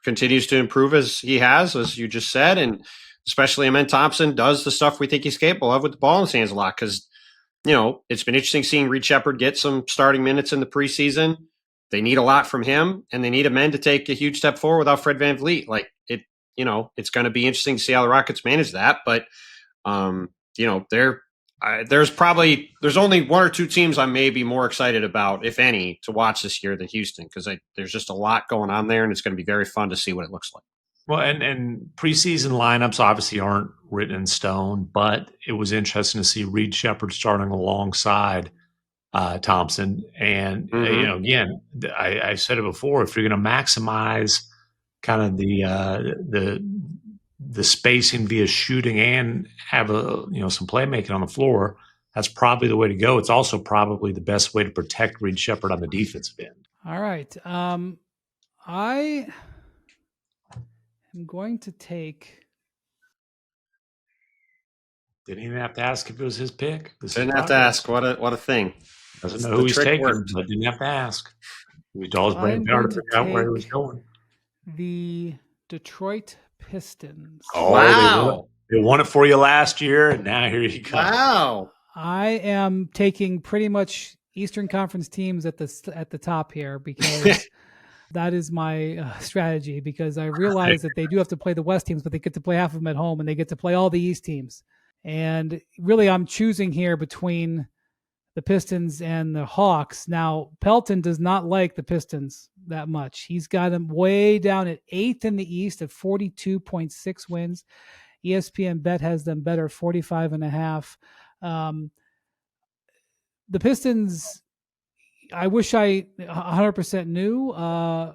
S2: continues to improve as he has, as you just said, and especially Amen Thompson does the stuff we think he's capable of with the ball in his hands a lot because, it's been interesting seeing Reed Sheppard get some starting minutes in the preseason. They need a lot from him, and they need Amen to take a huge step forward without Fred VanVleet. It's going to be interesting to see how the Rockets manage that, but, there's only 1 or 2 teams I may be more excited about, if any, to watch this year than Houston because there's just a lot going on there, and it's going to be very fun to see what it looks like.
S3: Well, and preseason lineups obviously aren't written in stone, but it was interesting to see Reed Sheppard starting alongside Thompson. And again, I said it before: if you're going to maximize kind of the spacing via shooting and have some playmaking on the floor, that's probably the way to go. It's also probably the best way to protect Reed Sheppard on the defensive end.
S1: All right. I am going to take.
S3: Didn't even have to ask if it was his pick.
S2: Didn't have to ask. What a thing.
S3: Doesn't know who he's taking, but didn't have to ask. We told his brain power to figure out where he was going.
S1: The Detroit Pistons.
S3: Oh,
S2: wow.
S3: They won it for you last year, and now here you come.
S2: Wow.
S1: I am taking pretty much Eastern Conference teams at the top here because that is my strategy because I realize that they do have to play the West teams, but they get to play half of them at home and they get to play all the East teams. And really I'm choosing here between the Pistons and the Hawks. Now, Pelton does not like the Pistons that much. He's got them way down at 8th in the East at 42.6 wins. ESPN Bet has them better, 45.5. The Pistons, I wish I 100% knew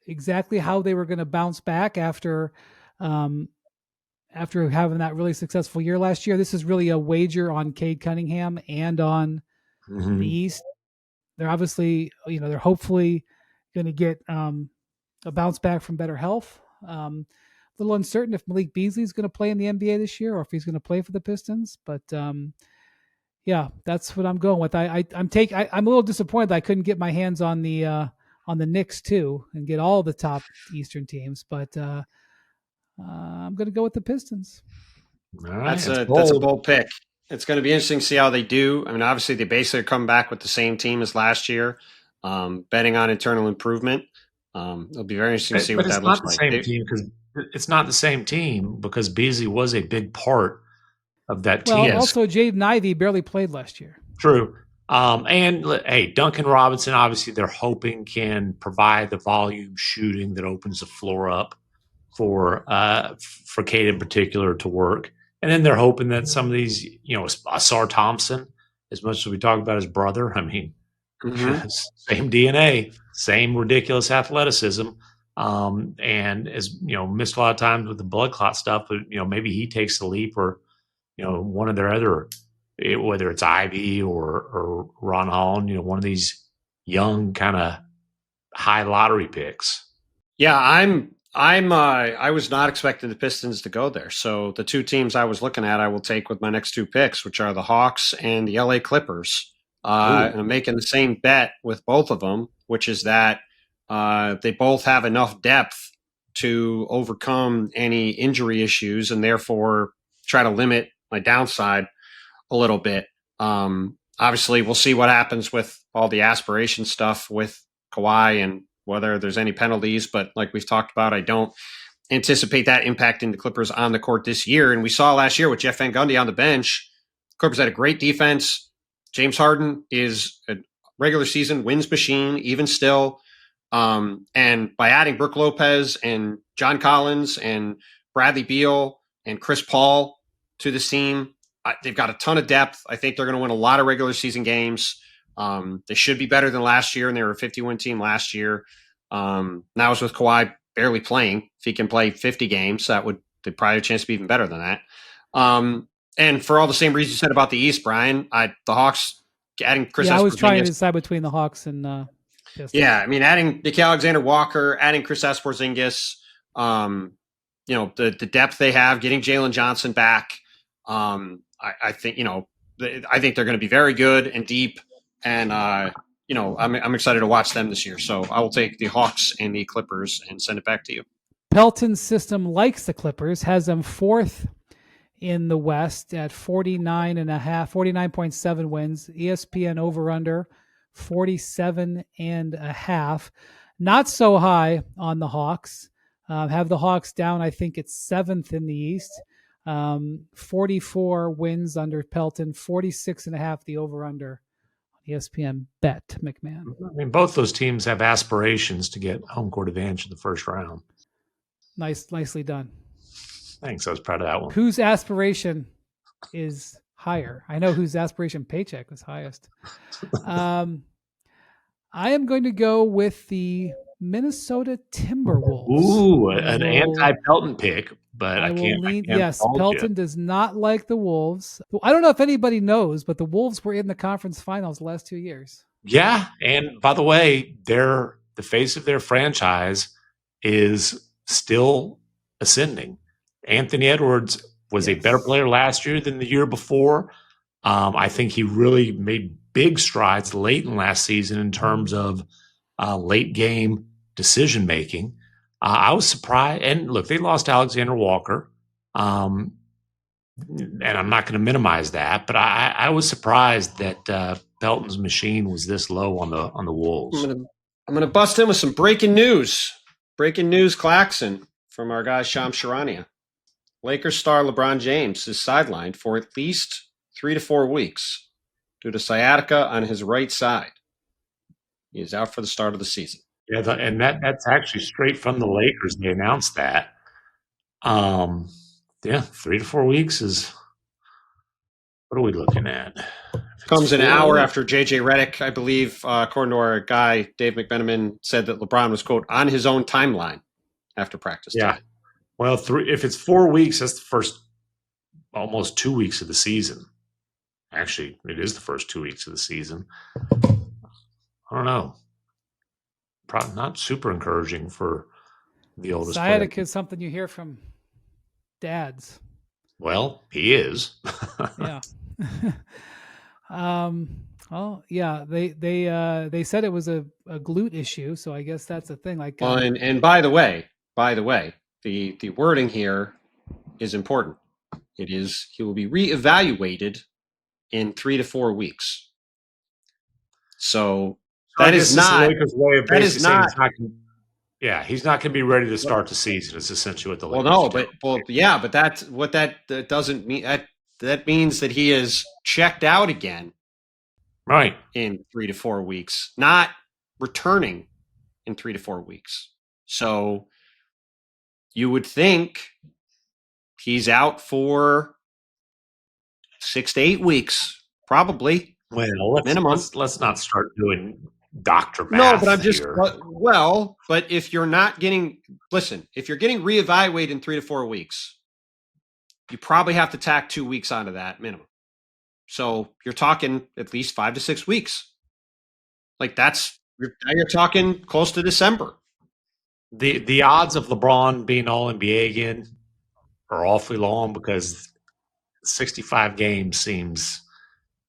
S1: exactly how they were going to bounce back after having that really successful year last year. This is really a wager on Cade Cunningham and on the East. They're obviously, they're hopefully going to get a bounce back from better health. A little uncertain if Malik Beasley is going to play in the NBA this year or if he's going to play for the Pistons, but yeah, that's what I'm going with. I'm a little disappointed that I couldn't get my hands on the Knicks too and get all the top Eastern teams, but I'm going to go with the Pistons.
S3: All right,
S2: that's a bold pick. It's going to be interesting to see how they do. I mean, obviously they basically come back with the same team as last year, betting on internal improvement. It'll be very interesting to see what that looks like.
S3: It's not the same team because Beasley was a big part of that team.
S1: Well, also Jaden Ivey barely played last year.
S3: True. And hey, Duncan Robinson, obviously they're hoping can provide the volume shooting that opens the floor up for Cade in particular to work. And then they're hoping that some of these, Asar Thompson, as much as we talk about his brother, I mean, same DNA, same ridiculous athleticism. And as missed a lot of times with the blood clot stuff, but maybe he takes the leap or one of their other, whether it's Ivy or Ron Holland, one of these young kind of high lottery picks.
S2: Yeah, I was not expecting the Pistons to go there. So the 2 teams I was looking at, I will take with my next 2 picks, which are the Hawks and the LA Clippers. And I'm making the same bet with both of them, which is that they both have enough depth to overcome any injury issues and therefore try to limit my downside a little bit. Obviously, we'll see what happens with all the aspiration stuff with Kawhi and whether there's any penalties. But like we've talked about, I don't anticipate that impacting the Clippers on the court this year. And we saw last year with Jeff Van Gundy on the bench, Clippers had a great defense. James Harden is an regular season wins machine, even still. And by adding Brook Lopez and John Collins and Bradley Beal and Chris Paul to this team, they've got a ton of depth. I think they're going to win a lot of regular season games. They should be better than last year, and they were a 50-win team last year. Now it's with Kawhi barely playing. If he can play 50 games, they'd probably have a chance to be even better than that. And for all the same reasons you said about the East, Brian, the Hawks adding Chris.
S1: Yeah, I was trying to decide between the Hawks and Pistons.
S2: Yeah, I mean, adding Nickeil Alexander-Walker, adding Chris Porzingis, the depth they have, getting Jalen Johnson back. I think I think they're going to be very good and deep, and I'm excited to watch them this year. So I will take the Hawks and the Clippers and send it back to you.
S1: Pelton's system likes the Clippers, has them fourth in the West at 49.7 wins. ESPN over-under 47.5. Not so high on the Hawks. Have the Hawks down, I think it's seventh in the East. 44 wins under Pelton, 46.5 the over-under. ESPN bet, MacMahon.
S3: I mean, both those teams have aspirations to get home court advantage in the first round.
S1: Nicely done.
S3: Thanks. I was proud of that one.
S1: Whose aspiration is higher? I know whose aspiration paycheck was highest. I am going to go with the Minnesota Timberwolves.
S3: Ooh, an anti-Pelton pick, but I can't.
S1: Yes, Pelton does not like the Wolves. I don't know if anybody knows, but the Wolves were in the conference finals the last 2 years.
S3: Yeah, and by the way, the face of their franchise is still ascending. Anthony Edwards was a better player last year than the year before. I think he really made big strides late in last season in terms of late game decision making. I was surprised. And look, they lost Alexander Walker. And I'm not going to minimize that, but I was surprised that Pelton's machine was this low on the Wolves.
S2: I'm going to bust in with some breaking news. Breaking news, Claxon, from our guy Shams Charania. Lakers star LeBron James is sidelined for at least 3 to 4 weeks due to sciatica on his right side. He is out for the start of the season.
S3: Yeah, and that's actually straight from the Lakers. They announced that. 3 to 4 weeks is – what are we looking at?
S2: Comes an hour after J.J. Redick, I believe, according to our guy Dave McMenamin, said that LeBron was, quote, on his own timeline after practice.
S3: Yeah.
S2: Today.
S3: Well, if it's 4 weeks, that's the first almost 2 weeks of the season. Actually, it is the first 2 weeks of the season. I don't know. Probably not super encouraging for the oldest player.
S1: Sciatica is something you hear from dads.
S3: Well, he is.
S1: Yeah. Oh yeah, they said it was a glute issue, so I guess that's a thing. Like,
S2: and by the way, the wording here is important. It is he will be reevaluated in 3 to 4 weeks. So that is not. That is not.
S3: He's not going to be ready to start the season. It's essentially what the Lakers
S2: but that's what that doesn't mean. That means that he is checked out again,
S3: right?
S2: In 3 to 4 weeks, not returning in 3 to 4 weeks. So you would think he's out for 6 to 8 weeks, probably.
S3: Well, let's not start doing doctor math.
S2: No, but I'm just but if you're not getting if you're getting reevaluated in 3 to 4 weeks, you probably have to tack 2 weeks onto that minimum. So you're talking at least 5 to 6 weeks. Like you're talking close to December.
S3: The odds of LeBron being all NBA again are awfully long because 65 games seems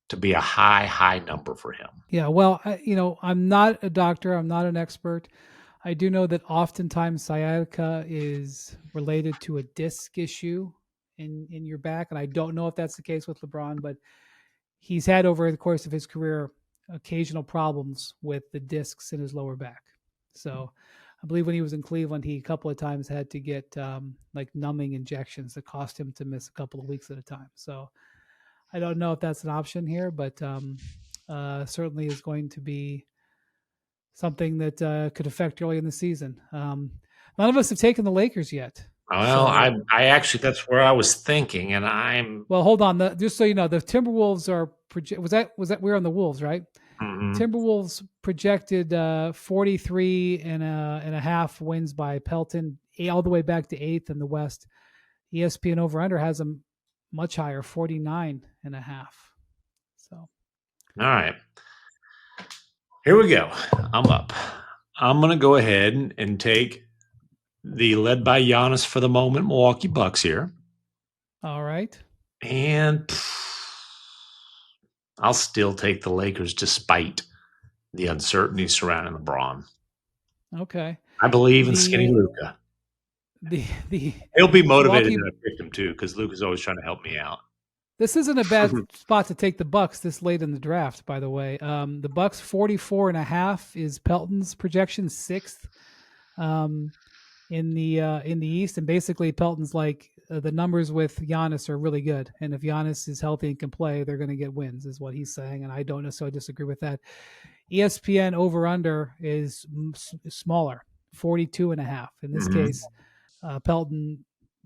S3: to be a high number for him.
S1: Yeah, well, I'm not a doctor. I'm not an expert. I do know that oftentimes sciatica is related to a disc issue in your back, and I don't know if that's the case with LeBron, but he's had over the course of his career occasional problems with the discs in his lower back. So I believe when he was in Cleveland, he a couple of times had to get numbing injections that cost him to miss a couple of weeks at a time. So I don't know if that's an option here, but certainly is going to be something that could affect early in the season. None of us have taken the Lakers yet.
S3: Well,
S1: So-
S3: I actually, that's where I was thinking, and I'm.
S1: Well, hold on. Just so you know, the Timberwolves are was that we're on the Wolves, right?
S3: Mhm.
S1: Timberwolves projected 43 and a half wins by Pelton, all the way back to 8th in the West. ESPN over under has them much higher, 49 and a half. So,
S3: All right. Here we go. I'm up. I'm going to go ahead and take the led by Giannis for the moment Milwaukee Bucks here.
S1: all right.
S3: And I'll still take the Lakers despite the uncertainty surrounding LeBron.
S1: Okay.
S3: I believe in skinny Luka.
S1: The
S3: He'll be motivated
S1: Milwaukee-
S3: that I picked him too, because Luka's always trying to help me out.
S1: This isn't a bad spot to take the Bucks this late in the draft, by the way. The Bucks 44 and a half is Pelton's projection, 6th in the East, and basically Pelton's like the numbers with Giannis are really good, and if Giannis is healthy and can play, they're going to get wins, is what he's saying, and I don't necessarily disagree with that. ESPN over under is smaller, 42 and a half. In this case, Pelton,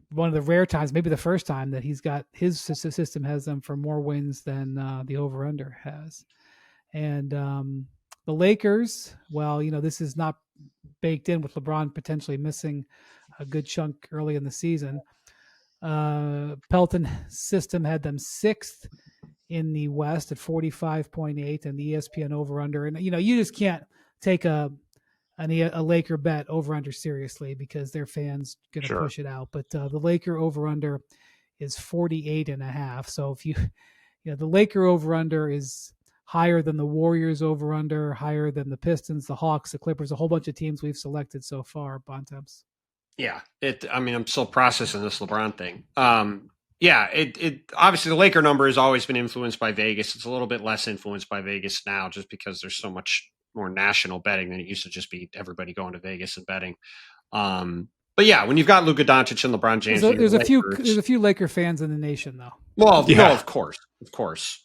S1: one of the rare times, maybe the first time, that he's got his system has them for more wins than the over under has. And the Lakers, well, this is not baked in with LeBron potentially missing a good chunk early in the season. Pelton system had them 6th in the West at 45.8, and the ESPN over under. And you just can't take a Laker bet over under seriously because their fans going to push it out. But the Laker over under is 48 and a half. So if the Laker over under is higher than the Warriors over under, higher than the Pistons, the Hawks, the Clippers, a whole bunch of teams we've selected so far. Bontemps.
S2: Yeah, I'm still processing this LeBron thing. It obviously the Laker number has always been influenced by Vegas. It's a little bit less influenced by Vegas now, just because there's so much more national betting than it used to just be everybody going to Vegas and betting. But yeah, when you've got Luka Doncic and LeBron James,
S1: there's a few Laker fans in the nation, though.
S2: Well, no, of course,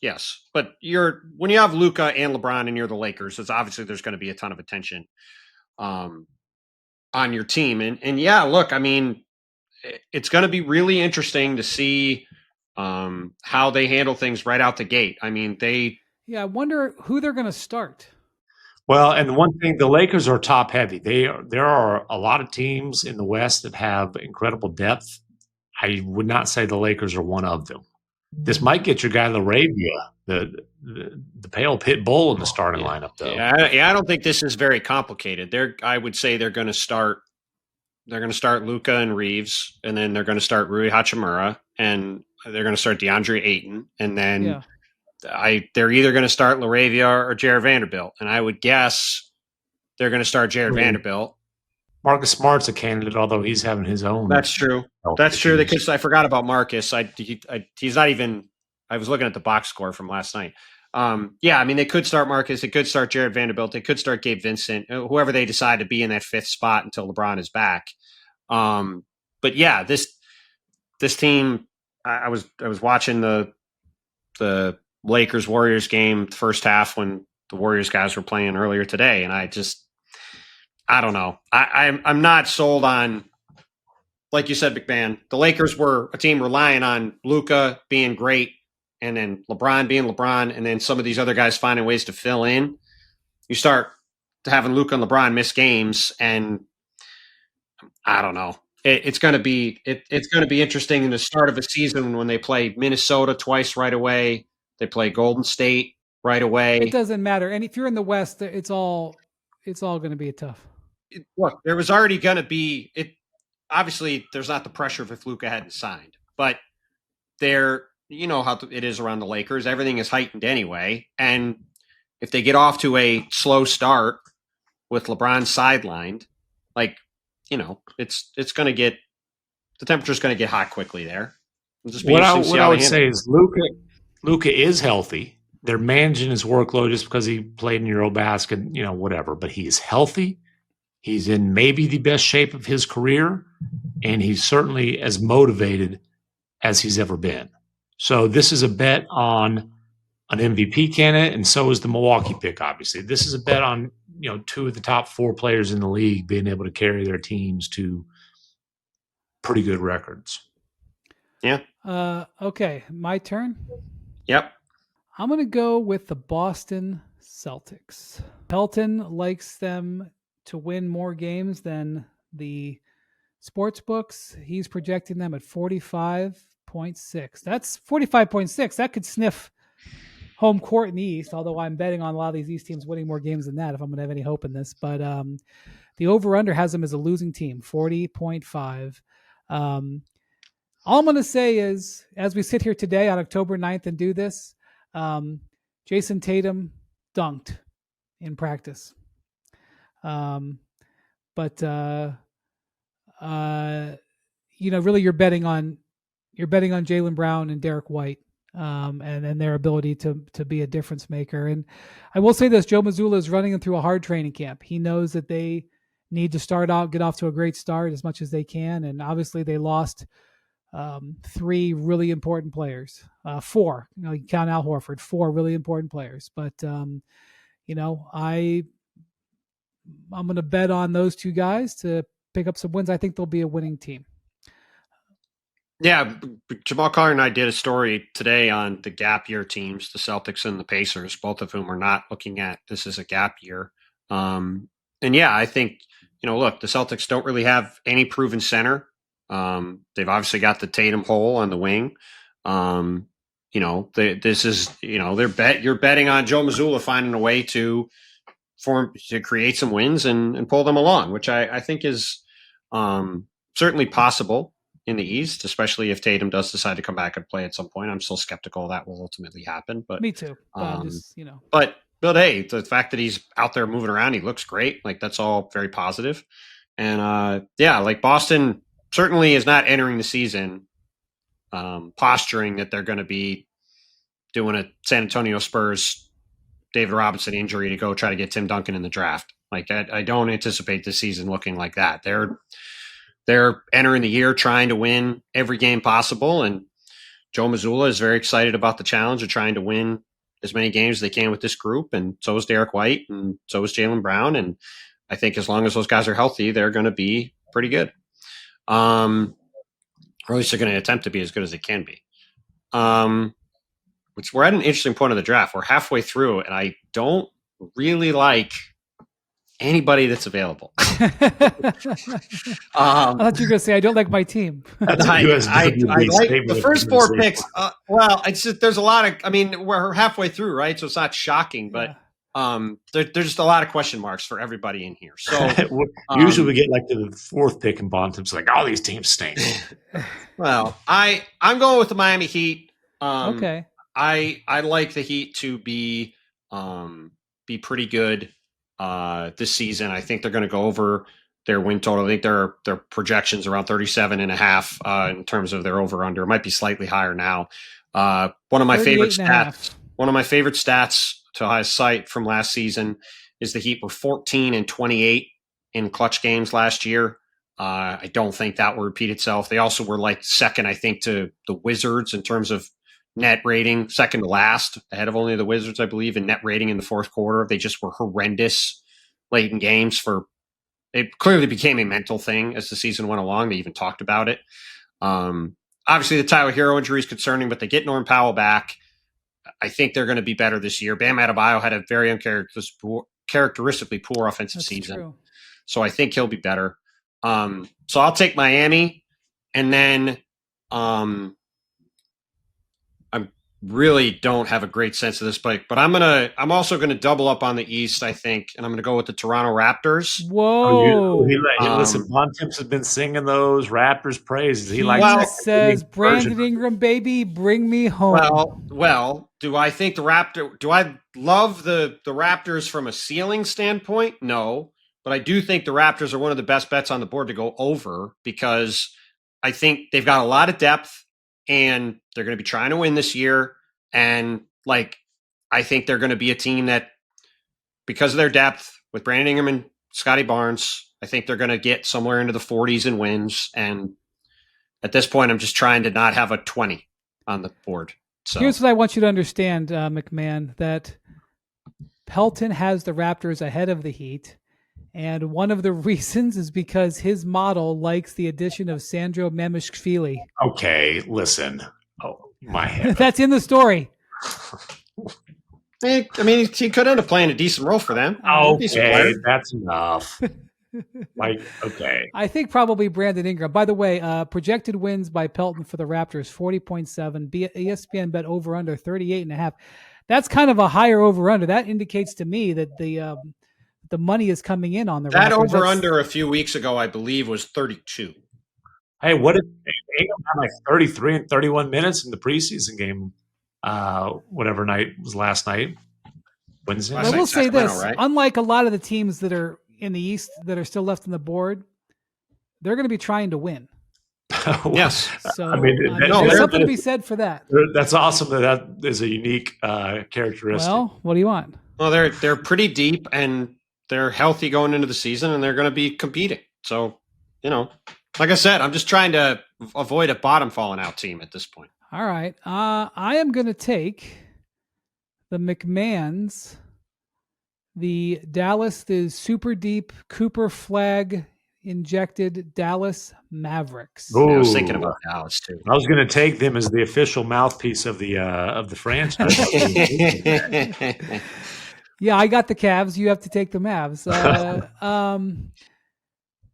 S2: yes. But when you have Luka and LeBron and you're the Lakers, it's obviously there's going to be a ton of attention on your team. And yeah, look, I mean, it's going to be really interesting to see how they handle things right out the gate. I mean,
S1: I wonder who they're going to start.
S3: Well, and one thing, the Lakers are top heavy. There are a lot of teams in the West that have incredible depth. I would not say the Lakers are one of them. This might get your guy Laravia, the pale pit bull in the starting lineup, though.
S2: Yeah, I don't think this is very complicated. I would say they're going to start Luka and Reeves, and then they're going to start Rui Hachimura, and they're going to start DeAndre Ayton, and then they're either going to start Laravia or Jared Vanderbilt, and I would guess they're going to start Jared Vanderbilt.
S3: Marcus Smart's a candidate, although he's having his own.
S2: That's true. That's true. Because I forgot about Marcus. He's not even. I was looking at the box score from last night. I mean, they could start Marcus. They could start Jared Vanderbilt. They could start Gabe Vincent. Whoever they decide to be in that 5th spot until LeBron is back. But yeah, this team. I was watching the Lakers Warriors game, the first half, when the Warriors guys were playing earlier today, and I don't know. I'm not sold on, like you said, MacMahon. The Lakers were a team relying on Luka being great, and then LeBron being LeBron, and then some of these other guys finding ways to fill in. You start having Luka and LeBron miss games, and I don't know. It's going to be interesting in the start of a season when they play Minnesota twice right away. They play Golden State right away.
S1: It doesn't matter, and if you're in the West, it's all going to be tough.
S2: Look, there was already going to be it. Obviously, there's not the pressure if Luka hadn't signed, but you know how it is around the Lakers. Everything is heightened anyway, and if they get off to a slow start with LeBron sidelined, it's going to get the temperature's going to get hot quickly there.
S3: What I would say is Luka is healthy. They're managing his workload just because he played in Eurobasket, whatever. But he is healthy. He's in maybe the best shape of his career, and he's certainly as motivated as he's ever been. So this is a bet on an MVP candidate, and so is the Milwaukee pick, obviously. This is a bet on, two of the top 4 players in the league being able to carry their teams to pretty good records.
S2: Yeah.
S1: Okay, my turn.
S2: Yep.
S1: I'm going to go with the Boston Celtics. Pelton likes them to win more games than the sports books. He's projecting them at 45.6. That's 45.6. That could sniff home court in the East, although I'm betting on a lot of these East teams winning more games than that if I'm going to have any hope in this. But the over-under has them as a losing team, 40.5. All I'm going to say is, as we sit here today on October 9th and do this, Jason Tatum dunked in practice. But really you're betting on Jalen Brown and Derek White, and their ability to be a difference maker. And I will say this, Joe Mazzulla is running them through a hard training camp. He knows that they need to get off to a great start as much as they can. And obviously they lost 3 really important players, 4, you count Al Horford, 4 really important players. But, I'm going to bet on those 2 guys to pick up some wins. I think they'll be a winning team.
S2: Yeah, Jamal Collier and I did a story today on the gap year teams, the Celtics and the Pacers, both of whom are not looking at this as a gap year. And yeah, I think, look, the Celtics don't really have any proven center. They've obviously got the Tatum hole on the wing. This is, you're betting on Joe Mazzulla finding a way to create some wins and pull them along, which I think is certainly possible in the East, especially if Tatum does decide to come back and play at some point. I'm still skeptical that will ultimately happen, but
S1: me too.
S2: But hey, the fact that he's out there moving around, he looks great. Like, that's all very positive. And Boston certainly is not entering the season posturing that they're going to be doing a San Antonio Spurs David Robinson injury to go try to get Tim Duncan in the draft. Like, I don't anticipate this season looking like that. They're entering the year trying to win every game possible, and Joe Mazzulla is very excited about the challenge of trying to win as many games as they can with this group, and so is Derek White, and so is Jalen Brown, and I think as long as those guys are healthy, they're going to be pretty good. Or at least they're going to attempt to be as good as they can be. Which we're at an interesting point of the draft. We're halfway through, and I don't really like anybody that's available.
S1: I thought you were going to say I don't like my team.
S2: I like the first 4 picks. It's just, there's a lot of. I mean, we're halfway through, right? So it's not shocking, but there's just a lot of question marks for everybody in here. So
S3: usually we get like to the 4th pick in Bontemps, like all these teams stink.
S2: Well, I'm going with the Miami Heat.
S1: Okay.
S2: I like the Heat to be pretty good this season. I think they're going to go over their win total. I think their projections around 37.5 in terms of their over under. It might be slightly higher now. One of my favorite stats to cite from last season is the Heat were 14-28 in clutch games last year. I don't think that will repeat itself. They also were like second, I think, to the Wizards in terms of net rating, second to last, ahead of only the Wizards, I believe, in net rating in the 4th quarter. They just were horrendous late in games. It clearly became a mental thing as the season went along. They even talked about it. Obviously, the Tyler Hero injury is concerning, but they get Norm Powell back. I think they're going to be better this year. Bam Adebayo had a very uncharacteristically poor offensive season.
S1: True.
S2: So I think he'll be better. So I'll take Miami, and then really don't have a great sense of this pick, but I'm also gonna double up on the East, I think, and I'm gonna go with the Toronto Raptors.
S1: Whoa!
S3: Listen, Bontemps has been singing those Raptors praises. He
S1: says, Brandon Ingram, baby, bring me home.
S2: Well, do I think do I love the Raptors from a ceiling standpoint? No, but I do think the Raptors are one of the best bets on the board to go over, because I think they've got a lot of depth, and they're going to be trying to win this year. And I think they're going to be a team that, because of their depth with Brandon Ingram and Scotty Barnes, I think they're going to get somewhere into the 40s in wins. And at this point, I'm just trying to not have a 20 on the board. So
S1: Here's what I want you to understand, MacMahon, that Pelton has the Raptors ahead of the Heat. And one of the reasons is because his model likes the addition of Sandro Mamishvili.
S3: Okay, listen. Oh, my head.
S1: That's in the story.
S2: I mean, he could end up playing a decent role for them. Decent
S3: Okay,
S2: player.
S3: that's enough. Okay.
S1: I think probably Brandon Ingram. By the way, projected wins by Pelton for the Raptors, 40.7. ESPN bet over under 38.5. That's kind of a higher over under. That indicates to me that the money is coming in on the
S2: That
S1: Raptors.
S2: over under a few weeks ago, I believe, was 32.
S3: Hey, what did Ingram have like 33 and 31 minutes in the preseason game? Whatever night was last night. Wednesday.
S1: I will say this:
S2: right?
S1: unlike a lot of the teams that are in the East that are still left on the board, they're going to be trying to win.
S2: Yes.
S1: So
S3: I mean,
S1: there's something to be said for that.
S3: That's awesome. That is a unique characteristic.
S1: Well, what do you want?
S2: Well, they're pretty deep and they're healthy going into the season, and they're going to be competing. So, like I said, I'm just trying to avoid a bottom falling out team at this point.
S1: All right. I am going to take the MacMahons, the Dallas, the super deep Cooper flag injected Dallas Mavericks.
S3: Ooh.
S2: I was thinking about Dallas too.
S3: I was going to take them as the official mouthpiece of the franchise.
S1: Yeah, I got the Cavs. You have to take the Mavs.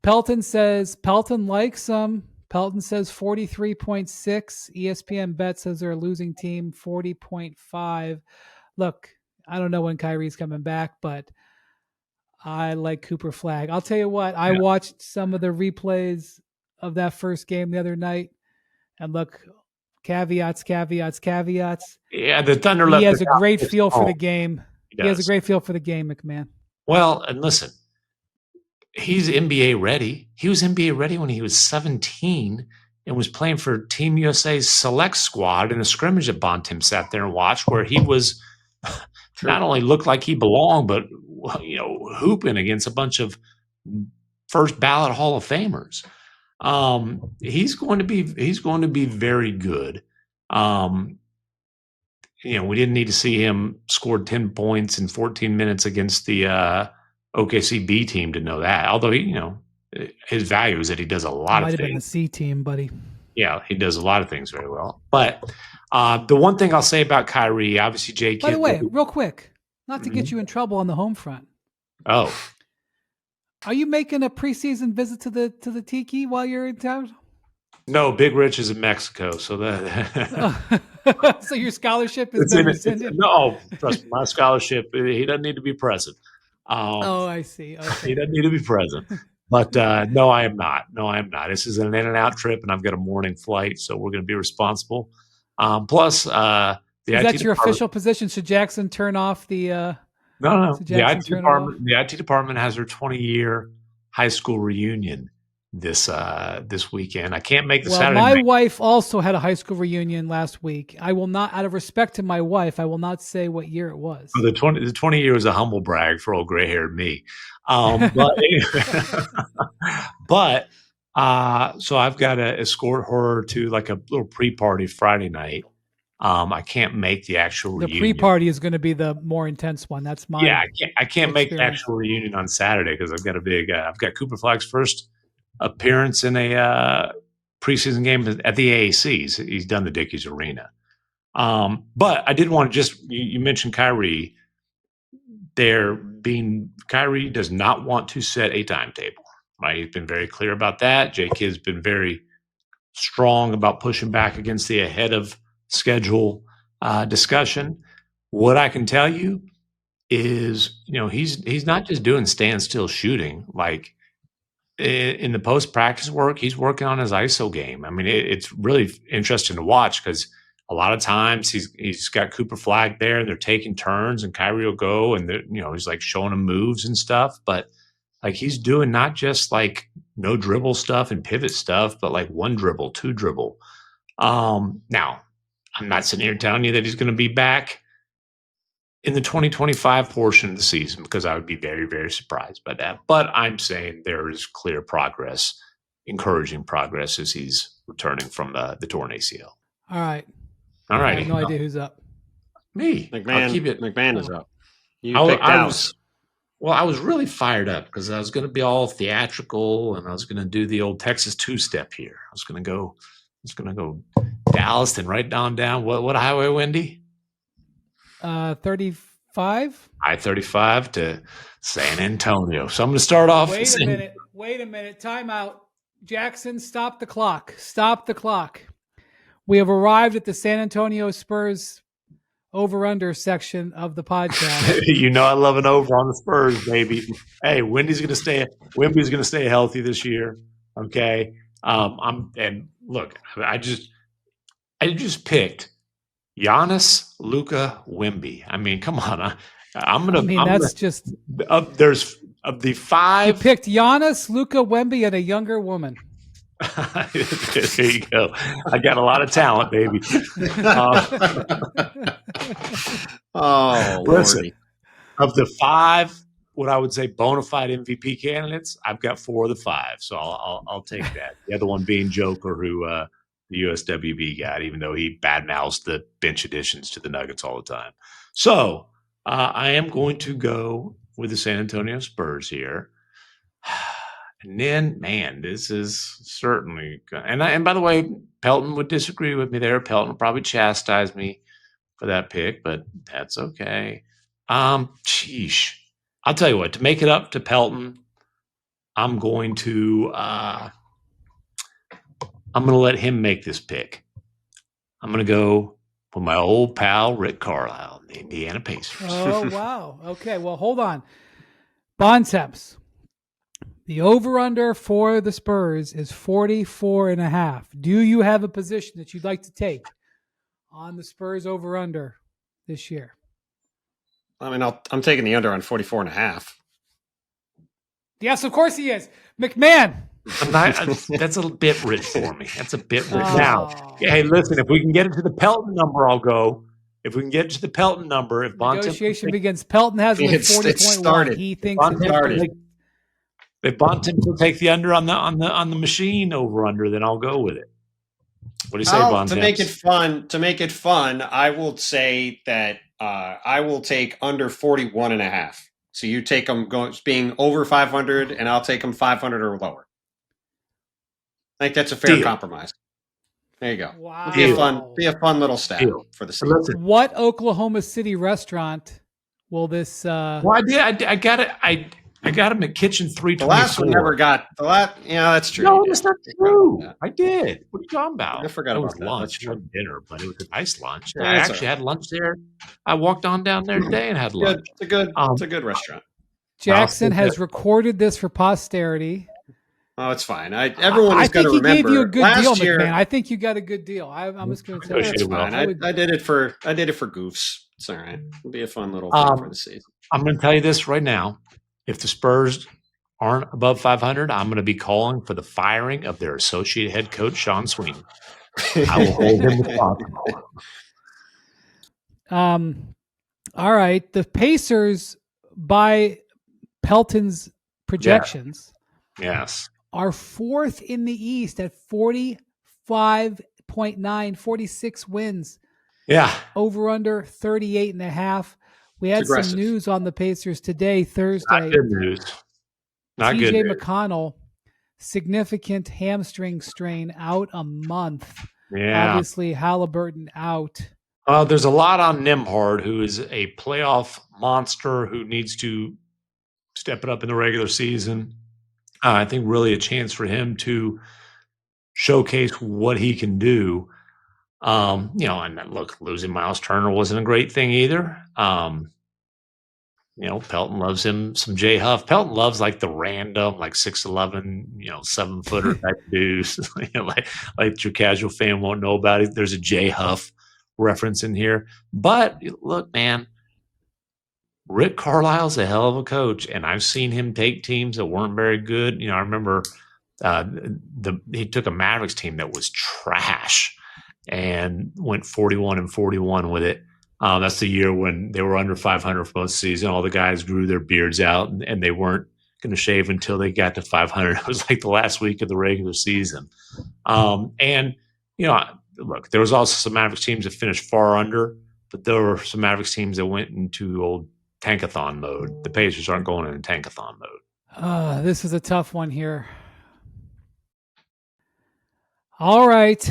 S1: Pelton says Pelton likes them. Pelton says 43.6. ESPN bet says they're a losing team, 40.5. Look, I don't know when Kyrie's coming back, but I like Cooper Flag. I'll tell you what, I watched some of the replays of that first game the other night, and look, caveats.
S3: Yeah, the Thunder left.
S1: He has a great feel for the game.
S3: He
S1: has a great feel for the game, MacMahon.
S3: Well, and listen, he's NBA ready. He was NBA ready when he was 17 and was playing for Team USA's select squad in a scrimmage that Bontemps sat there and watched, where he was not only looked like he belonged, but hooping against a bunch of first ballot Hall of Famers. He's going to be very good. We didn't need to see him score 10 points in 14 minutes against the OKC B team to know that. Although his value is that he does a lot of things. Might have been
S1: a C team, buddy.
S3: Yeah, he does a lot of things very well. But the one thing I'll say about Kyrie, obviously, Jake.
S1: By the way, real quick, not to get you in trouble on the home front.
S3: Oh,
S1: are you making a preseason visit to the Tiki while you're in town?
S3: No, Big Rich is in Mexico, so that.
S1: So your scholarship is rescinded?
S3: No, trust me, my scholarship. He doesn't need to be present.
S1: I see. Okay.
S3: He doesn't need to be present. But no, I am not. This is an in and out trip, and I've got a morning flight, so we're going to be responsible. Plus,
S1: is that your official position? Should Jackson turn off the?
S3: No. The IT department has their 20-year high school reunion this weekend. I can't make the Saturday.
S1: My wife also had a high school reunion last week. I will not, out of respect to my wife, I will not say what year it was.
S3: The 20 year is a humble brag for old gray-haired me. But so I've got to escort her to like a little pre-party Friday night. I can't make the actual reunion.
S1: The pre-party is going to be the more intense one. That's my
S3: I can't make the actual reunion on Saturday because I've got a big. I've got Cooper Flag's first appearance in a preseason game at the AAC. He's done the Dickies Arena. But I did want to just you mentioned Kyrie. Kyrie does not want to set a timetable. Right, he's been very clear about that. Jake has been very strong about pushing back against the ahead of schedule discussion. What I can tell you is, he's not just doing standstill shooting. Like in the post-practice work, he's working on his ISO game. I mean, it's really interesting to watch because a lot of times he's got Cooper Flag there and they're taking turns and Kyrie will go and he's like showing him moves and stuff. But like he's doing not just like no dribble stuff and pivot stuff, but like one dribble, two dribble. Now, I'm not sitting here telling you that he's going to be back in the 2025 portion of the season because I would be very, very surprised by that. But I'm saying there is clear progress, encouraging progress as he's returning from the torn ACL.
S1: All right.
S3: All
S1: I
S3: right.
S1: have no idea who's up.
S3: Me. I'll keep it.
S2: McMahon is up. You
S3: I,
S2: picked
S3: I
S2: Dallas.
S3: I was really fired up because I was going to be all theatrical and I was going to do the old Texas two-step here. I was going to go Dallas and right down. What highway, Wendy?
S1: 35.
S3: I-35 to San Antonio. So I'm going to start off.
S1: Wait a minute. Time out. Jackson, stop the clock. Stop the clock. We have arrived at the San Antonio Spurs over-under section of the podcast.
S3: You know I love an over on the Spurs, baby. Hey, Wimby's going to stay healthy this year. Okay. I just picked Giannis, Luka, Wimby. I mean, come on. There's of the five.
S1: You picked Giannis, Luka, Wemby, and a younger woman.
S3: There you go. I got a lot of talent, baby. Listen, Lordy. Of the five, what I would say bona fide MVP candidates, I've got 4 of the 5, so I'll take that. The other one being Joker, who the USWB got, even though he badmouths the bench additions to the Nuggets all the time. So I am going to go with the San Antonio Spurs here. And then, man, this is certainly – and by the way, Pelton would disagree with me there. Pelton would probably chastise me for that pick, but that's okay. Sheesh. I'll tell you what, to make it up to Pelton, I'm going to let him make this pick. I'm going to go with my old pal, Rick Carlisle, the Indiana Pacers.
S1: Oh, wow. Okay, well, hold on. Bontemps. The over-under for the Spurs is 44.5. Do you have a position that you'd like to take on the Spurs over-under this year?
S2: I mean, I'm taking the under on 44.5.
S1: Yes, of course he is. MacMahon.
S3: That's a bit rich for me. That's a bit rich. Now, hey, listen, if we can get it to the Pelton number, I'll go. If we can get to the Pelton number, if
S1: negotiation begins, Pelton has him at 40.1. He thinks it's started.
S3: If Bontemps will take the under on the machine over under, then I'll go with it. What do you say, Bontemps?
S2: To make it fun, I will say that I will take under 41.5. So you take them being over 500, and I'll take them 500 or lower. I think that's a fair compromise. There you go.
S1: Wow.
S2: Be a fun little stat for the season.
S1: What Oklahoma City restaurant will this?
S3: Well, I got it. I got him at Kitchen 324.
S2: The last one never got the last. Yeah, that's true.
S3: No, that's not true. I did. What are you talking about?
S2: I forgot about
S3: that. Lunch,
S2: it was
S3: dinner, but it was a nice lunch. I actually had lunch there. I walked on down there today and had lunch.
S2: It's a good restaurant.
S1: Jackson has recorded this for posterity.
S2: Oh, it's fine. Everyone is going to remember.
S1: I think he gave you a good deal,
S2: year,
S1: MacMahon. I think you got a good deal. I'm just going to tell you.
S2: It's fine. I did it for goofs. It's all right. It'll be a fun little thing for the season. I'm
S3: going to tell you this right now. If the Spurs aren't above 500, I'm going to be calling for the firing of their associate head coach, Sean Sweeney. I will hold him responsible.
S1: All right. The Pacers, by Pelton's projections,
S3: yes,
S1: are 4th in the East at 45.9, 46 wins.
S3: Yeah.
S1: Over under 38.5. We had some news on the Pacers today, Thursday.
S3: Not good news. Not good
S1: TJ
S3: news.
S1: McConnell, significant hamstring strain, out a month.
S3: Yeah.
S1: Obviously, Halliburton out.
S3: There's a lot on Nembhard, who is a playoff monster who needs to step it up in the regular season. I think really a chance for him to showcase what he can do. And look, losing Miles Turner wasn't a great thing either. Pelton loves him some Jay Huff. Pelton loves like the random, like 6'11", 7-footer type dudes, like your casual fan won't know about it. There's a Jay Huff reference in here. But look, man, Rick Carlisle's a hell of a coach, and I've seen him take teams that weren't very good. I remember he took a Mavericks team that was trash and went 41-41 with it. That's the year when they were under 500 for most of the season. All the guys grew their beards out, and they weren't going to shave until they got to 500. It was like the last week of the regular season. look, there was also some Mavericks teams that finished far under, but there were some Mavericks teams that went into old tankathon mode. The Pacers aren't going into tankathon mode.
S1: This is a tough one here. All right.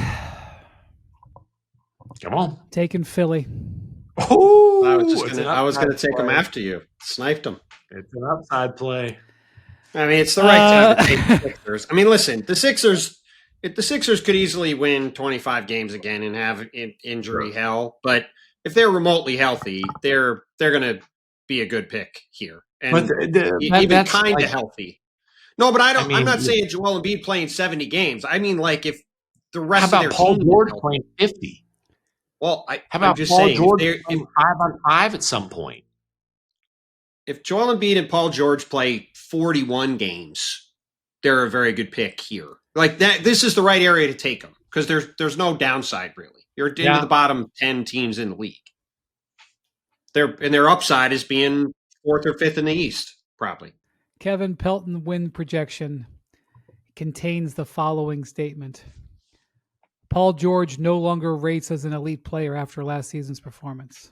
S3: Come on.
S1: Taking Philly.
S3: Oh,
S2: I was gonna take them after you. Sniped them.
S3: It's an upside play.
S2: I mean, it's the right time to take the Sixers. I mean, listen, the Sixers could easily win 25 games again and have injury hell, but if they're remotely healthy, they're going to be a good pick here, and even kind of healthy. No, but I'm not saying Joel Embiid playing 70 games. I mean, like if the rest of their
S3: Paul
S2: team
S3: George playing 50?
S2: Well,
S3: how about
S2: just
S3: Paul
S2: saying,
S3: George playing 5-on-5 at some point?
S2: If Joel Embiid and Paul George play 41 games, they're a very good pick here. Like that, this is the right area to take them because there's no downside really. You're into the bottom 10 teams in the league. Their upside is being 4th or 5th in the East, probably.
S1: Kevin, Pelton win projection contains the following statement. Paul George no longer rates as an elite player after last season's performance.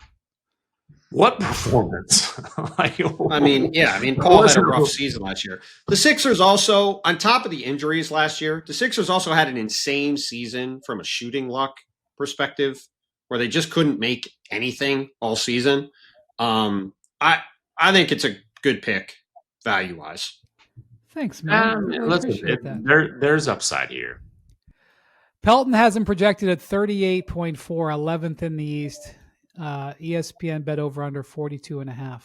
S3: What performance?
S2: I mean, Paul had a rough season last year. The Sixers also, on top of the injuries last year, the Sixers also had an insane season from a shooting luck perspective where they just couldn't make anything all season. I think it's a good pick value-wise.
S1: Thanks, man. Really appreciate that.
S3: There's upside here.
S1: Pelton has him projected at 38.4, 11th in the East. ESPN bet over under 42.5.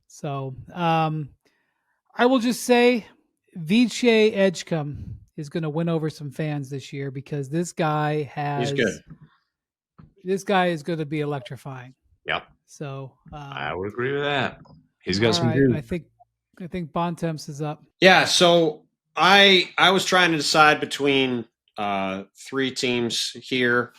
S1: So I will just say Viche Edgecombe is going to win over some fans this year because this guy
S2: he's good.
S1: This guy is going to be electrifying.
S3: Yep.
S1: So
S3: I would agree with that. He's got some
S1: juice. I think Bontemps is up.
S2: Yeah. So I was trying to decide between 3 teams here.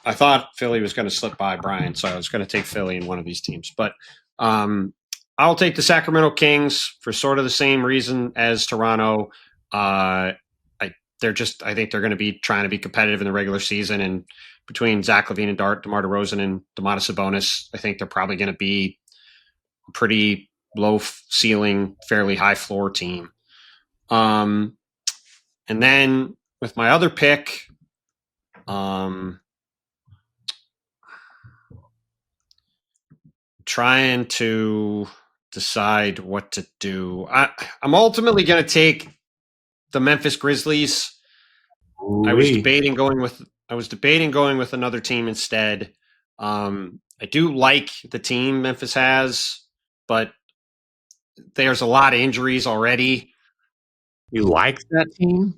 S2: I thought Philly was going to slip by Brian, so I was going to take Philly in one of these teams. But I'll take the Sacramento Kings for sort of the same reason as Toronto. I think they're going to be trying to be competitive in the regular season, and between Zach LaVine and DeMar DeRozan and Domantas Sabonis, I think they're probably going to be a pretty low ceiling, fairly high floor team. And then with my other pick, trying to decide what to do. I'm ultimately going to take the Memphis Grizzlies. I was debating going with another team instead. I do like the team Memphis has, but there's a lot of injuries already.
S3: You like that team?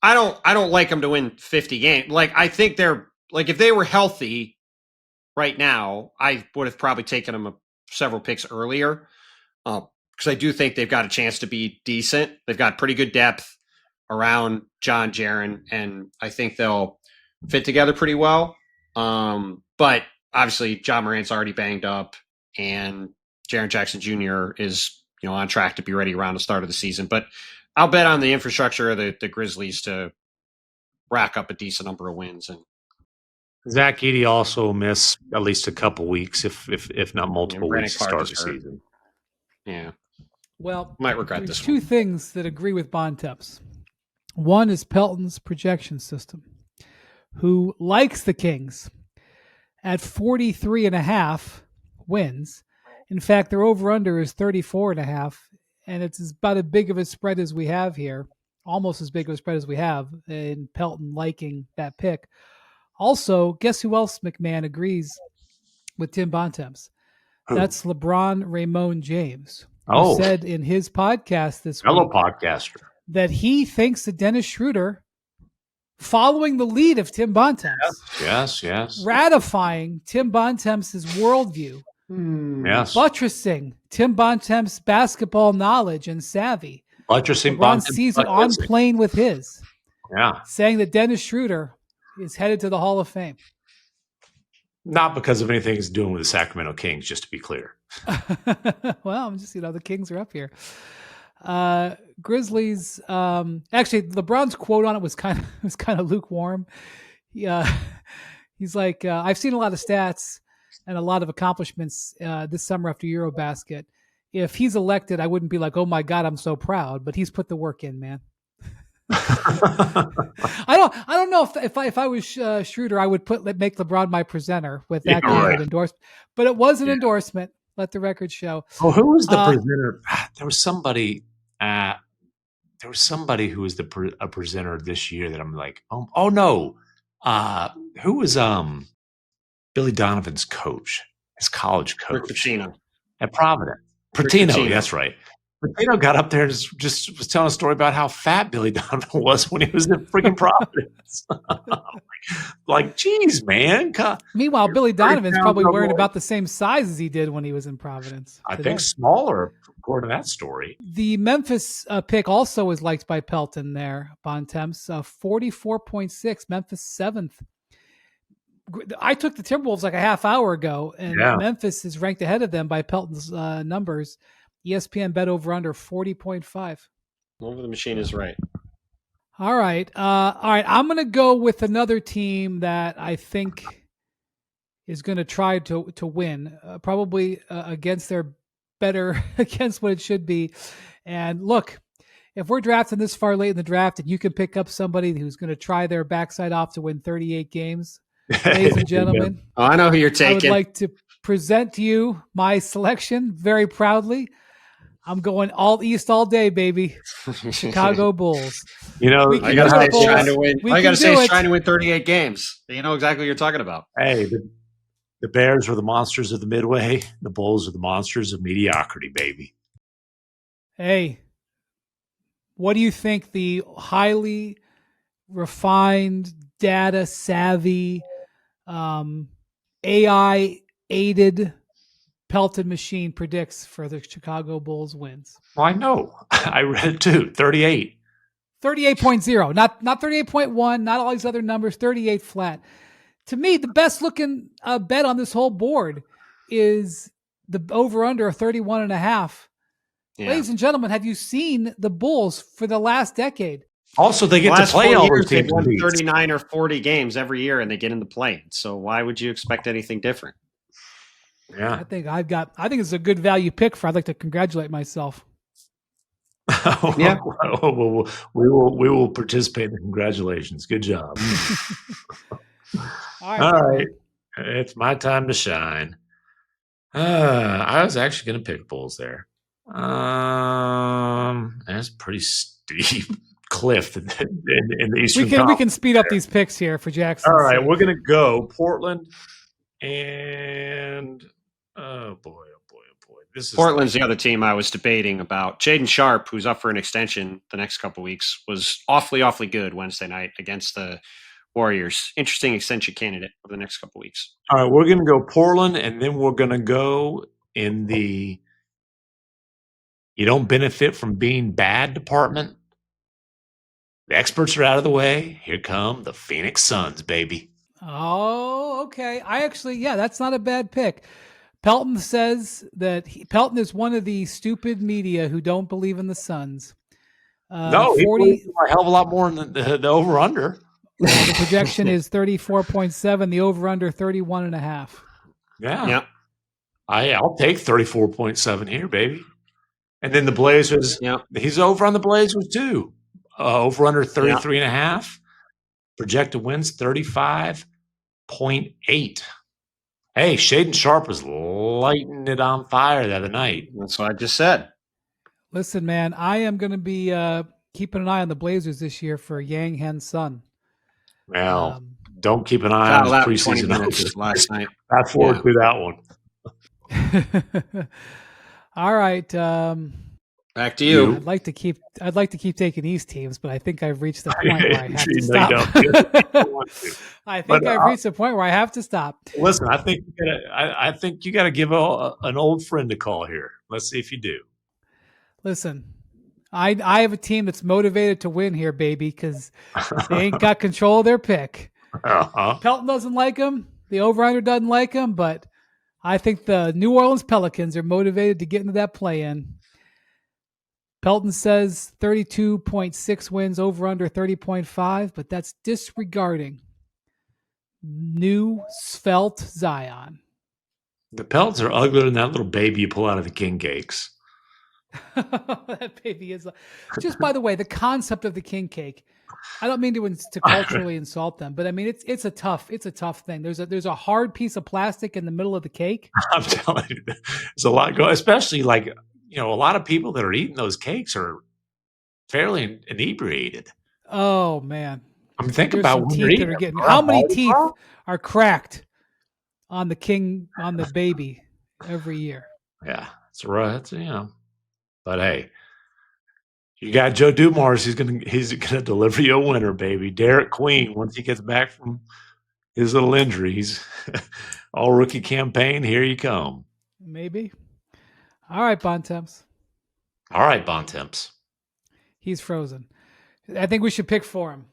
S2: I don't like them to win 50 games. Like I think they're like if they were healthy right now, I would have probably taken them several picks earlier because I do think they've got a chance to be decent. They've got pretty good depth around John Jaren, and I think they'll fit together pretty well. But obviously, John Morant's already banged up, and Jaren Jackson Jr. is on track to be ready around the start of the season. But I'll bet on the infrastructure of the Grizzlies to rack up a decent number of wins. And
S3: Zach Edey also miss at least a couple weeks, if not multiple weeks to start the season.
S2: Yeah.
S1: Well,
S2: might regret this.
S1: Two things that agree with Bontemps. One is Pelton's projection system, who likes the Kings at 43.5 wins. In fact, their over-under is 34.5, and it's about as big of a spread as we have here, almost as big of a spread as we have in Pelton liking that pick. Also, guess who else MacMahon agrees with Tim Bontemps?
S3: Who?
S1: That's LeBron Raymond James, who
S3: Oh.
S1: said in his podcast this
S3: Fellow
S1: week
S3: podcaster.
S1: that he thinks that Dennis Schroeder, following the lead of Tim Bontemps,
S3: Yes.
S1: ratifying Tim Bontemps' worldview,
S3: Yes.
S1: buttressing Tim Bontemps' basketball knowledge and savvy.
S3: Buttressing
S1: LeBron
S3: Bontemps'
S1: sees it on
S3: buttressing.
S1: plane with his,
S3: Yeah. saying
S1: saying that Dennis Schroeder is headed to the Hall of Fame.
S3: Not because of anything he's doing with the Sacramento Kings, just to be clear.
S1: Well, I'm just, the Kings are up here. Grizzlies. Actually, LeBron's quote on it was kind of lukewarm. He's like, I've seen a lot of stats and a lot of accomplishments this summer after Eurobasket. If he's elected, I wouldn't be like, oh my God, I'm so proud. But he's put the work in, man. I don't know if I was Schroeder, I would make LeBron my presenter with that kind of endorsement. But it was an endorsement. Let the record show.
S3: Oh, who was the presenter? There was somebody. There was somebody who was a presenter this year that I'm like, oh no, who was Billy Donovan's coach, his college coach,
S2: Pitino
S3: at Providence. Pitino, that's right. Pitino got up there and just was telling a story about how fat Billy Donovan was when he was in freaking Providence. Like, geez, man.
S1: Meanwhile, Billy Donovan's probably wearing about the same size as he did when he was in Providence.
S3: I think smaller, according to that story.
S1: The Memphis pick also was liked by Pelton there, Bontemps. 44.6, Memphis 7th. I took the Timberwolves like a half hour ago, and Memphis is ranked ahead of them by Pelton's numbers. ESPN bet over under 40.5.
S2: Over the machine is right.
S1: All right. I'm going to go with another team that I think is going to try to win, probably against their better, against what it should be. And look, if we're drafting this far late in the draft and you can pick up somebody who's going to try their backside off to win 38 games, ladies and gentlemen,
S2: I know who you're taking.
S1: I would like to present to you my selection very proudly. I'm going all East all day, baby. Chicago Bulls.
S2: You know, I got to say he's trying to win. I got to say he's trying to win 38 games. You know exactly what you're talking about.
S3: Hey, the Bears are the monsters of the Midway. The Bulls are the monsters of mediocrity, baby.
S1: Hey, what do you think the highly refined, data savvy, AI aided Pelton machine predicts for the Chicago Bulls wins?
S3: Well, I know. I read it too. 38.
S1: 38.0. Not 38.1, not all these other numbers, 38 flat. To me, the best looking bet on this whole board is the over-under of 31.5. Yeah. Ladies and gentlemen, have you seen the Bulls for the last decade?
S3: Also, they get to play all those
S2: teams. They've won 39 or 40 games every year, and they get in the play. So why would you expect anything different?
S3: Yeah,
S1: I think it's a good value pick I'd like to congratulate myself.
S2: Yeah,
S3: we will participate in the congratulations. Good job. All right. It's my time to shine. I was actually going to pick Bulls there. That's a pretty steep cliff in the Eastern Conference.
S1: We can speed up these picks here for Jackson.
S3: All right, we're going to go Portland and oh boy.
S2: Portland's the other team I was debating about. Jaden Sharp, who's up for an extension the next couple weeks, was awfully good Wednesday night against the Warriors. Interesting extension candidate over the next couple weeks.
S3: All right, we're going to go Portland, and then we're going to go in the you don't benefit from being bad department. The experts are out of the way. Here come the Phoenix Suns, baby.
S1: Oh, okay. That's not a bad pick. Pelton says that Pelton is one of the stupid media who don't believe in the Suns.
S3: No, 40 a hell of a lot more than the over-under.
S1: The projection is 34.7. The over-under 31.5.
S3: Yeah. I'll take 34.7 here, baby. And then the Blazers. Yeah, he's over on the Blazers too. Over-under 33.5. Projected wins 35.8. Hey, Shaden Sharp was lighting it on fire the other night.
S2: That's what I just said.
S1: Listen, man, I am going to be keeping an eye on the Blazers this year for Yang Hen's son.
S3: Well, don't keep an eye on his preseason
S2: last night.
S3: Fast forward to that
S1: one. All right.
S2: Back to you.
S1: I'd like to keep taking these teams, but I think I've reached the point where I have to stop. I've reached the point where I have to stop.
S3: Listen, I think you got to give an old friend a call here. Let's see if you do.
S1: Listen, I have a team that's motivated to win here, baby, because they ain't got control of their pick.
S3: Uh-huh.
S1: Pelton doesn't like them. The over-under doesn't like them, but I think the New Orleans Pelicans are motivated to get into that play-in. Pelton says 32.6 wins, over under 30.5, but that's disregarding new svelte Zion.
S3: The Pelts are uglier than that little baby you pull out of the king cakes.
S1: That baby is just, by the way, the concept of the king cake. I don't mean to culturally insult them, but I mean it's a tough thing. There's a hard piece of plastic in the middle of the cake.
S3: I'm telling you, there's a lot going. Especially like a lot of people that are eating those cakes are fairly inebriated.
S1: Oh man,
S3: I mean, think
S1: there's
S3: about
S1: some
S3: when you're
S1: teeth that
S3: eating
S1: are getting.
S3: it.
S1: How many teeth are cracked on the baby every year?
S3: Yeah, it's right. But hey, you got Joe Dumars. He's gonna deliver you a winner, baby. Derek Queen, once he gets back from his little injuries, all rookie campaign. Here you come.
S1: Maybe. All right, Bontemps.
S3: All right, Bontemps.
S1: He's frozen. I think we should pick for him.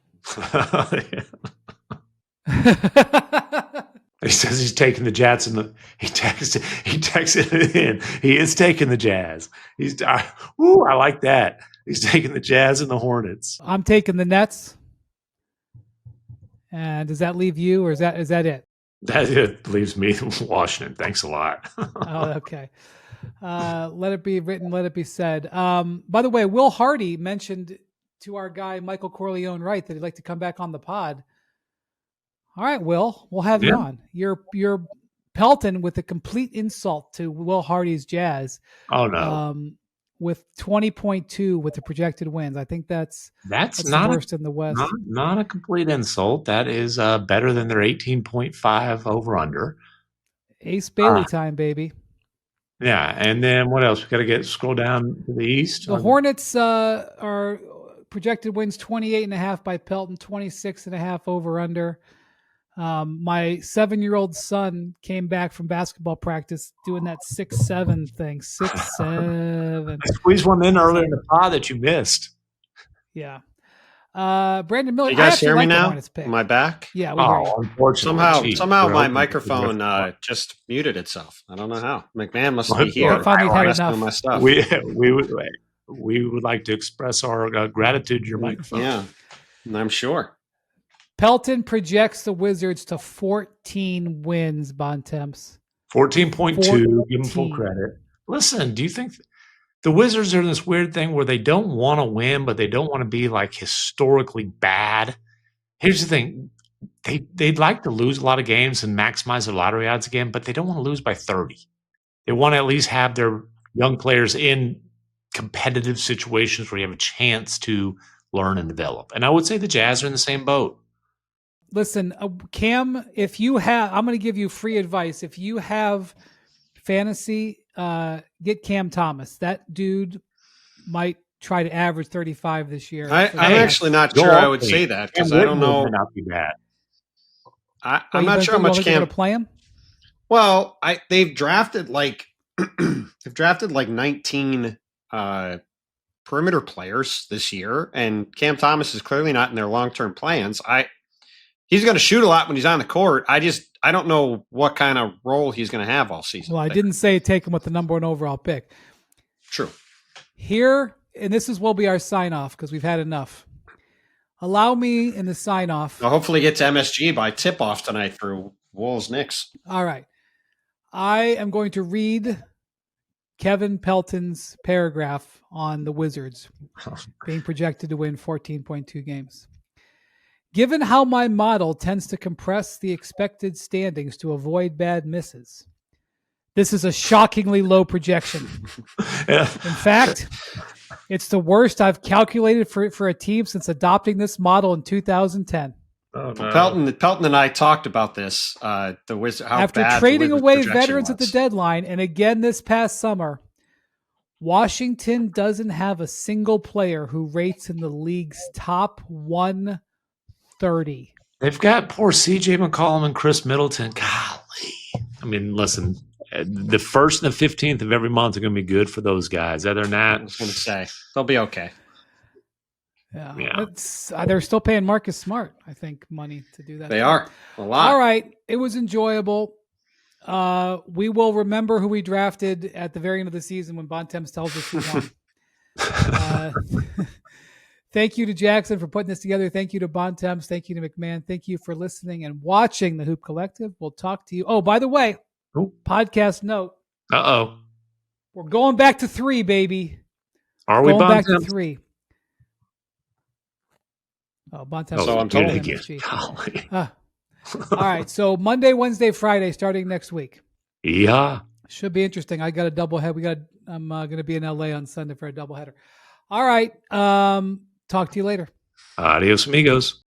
S3: He says he's taking the Jazz he texted it in. He is taking the Jazz. I like that. He's taking the Jazz and the Hornets.
S1: I'm taking the Nets. And does that leave you, or is that it?
S3: That it leaves me Washington. Thanks a lot.
S1: Oh, okay. Let it be written, let it be said. By the way, Will Hardy mentioned to our guy Michael Corleone Wright that he'd like to come back on the pod. All right, Will, we'll have you on. You're Pelton with a complete insult to Will Hardy's Jazz.
S3: Oh no.
S1: With 20.2 with the projected wins. I think that's
S3: not
S1: the worst in the West.
S3: Not a complete insult. That is better than their 18.5 over under.
S1: Ace Bailey time, baby.
S3: Yeah, and then what else? We got to scroll down to the East.
S1: The Hornets are projected wins 28.5 by Pelton, 26.5 over under. My 7-year-old son came back from basketball practice doing that 6-7 thing. 6-7.
S3: I squeezed one in earlier in the pod that you missed.
S1: Yeah. Brandon Miller.
S2: You guys hear me now? Am I back?
S1: Yeah. We hear you.
S3: Unfortunately.
S2: Somehow my microphone just muted itself. I don't know how. MacMahon must be here.
S1: I finally had enough.
S2: My stuff.
S3: We would like to express our gratitude to your microphone.
S2: Yeah, I'm sure.
S1: Pelton projects the Wizards to 14 wins, Bontemps.
S3: 14.2. Give them full credit. Listen, do you think the Wizards are in this weird thing where they don't want to win, but they don't want to be like historically bad? Here's the thing. They'd like to lose a lot of games and maximize their lottery odds again, but they don't want to lose by 30. They want to at least have their young players in competitive situations where you have a chance to learn and develop. And I would say the Jazz are in the same boat.
S1: Listen, Cam, I'm going to give you free advice. If you have fantasy, get Cam Thomas. That dude might try to average 35 this year.
S2: I'm actually not sure I would say that because I don't know.
S3: Not be bad.
S2: I'm not sure how much Cam
S1: to play him.
S2: Well, they've drafted like 19 perimeter players this year, and Cam Thomas is clearly not in their long-term plans. He's going to shoot a lot when he's on the court. I don't know what kind of role he's going to have all season.
S1: Well, I didn't say take him with the number 1 overall pick.
S2: True.
S1: Here, and this will be our sign-off because we've had enough. Allow me in the sign-off.
S2: I'll hopefully get to MSG by tip-off tonight for Wolves Knicks.
S1: All right. I am going to read Kevin Pelton's paragraph on the Wizards being projected to win 14.2 games. Given how my model tends to compress the expected standings to avoid bad misses, this is a shockingly low projection.
S3: Yeah.
S1: In fact, it's the worst I've calculated for a team since adopting this model in 2010.
S3: Oh, no.
S2: Pelton and I talked about this. The Wizards
S1: after trading away veterans at the deadline, and again this past summer, Washington doesn't have a single player who rates in the league's top 130.
S3: They've got poor CJ McCollum and Chris Middleton. Golly. I mean, listen, the 1st and the 15th of every month are going to be good for those guys. Other than that,
S2: I was going to say, they'll be okay.
S1: Yeah. They're still paying Marcus Smart, I think, money to do that.
S2: They are. A lot.
S1: All right. It was enjoyable. We will remember who we drafted at the very end of the season when Bontemps tells us who won. Thank you to Jackson for putting this together. Thank you to Bontemps. Thank you to MacMahon. Thank you for listening and watching the Hoop Collective. We'll talk to you. Oh, by the way, podcast note.
S3: Uh-oh.
S1: We're going back to 3, baby.
S3: Are we
S1: going back to
S3: Bontemps?
S1: 3? Oh, Bontemps.
S2: So I'm told.
S1: All right. So Monday, Wednesday, Friday, starting next week.
S3: Yeah.
S1: Should be interesting. I got a doublehead. I'm going to be in LA on Sunday for a doubleheader. All right. Talk to you later.
S3: Adios, amigos.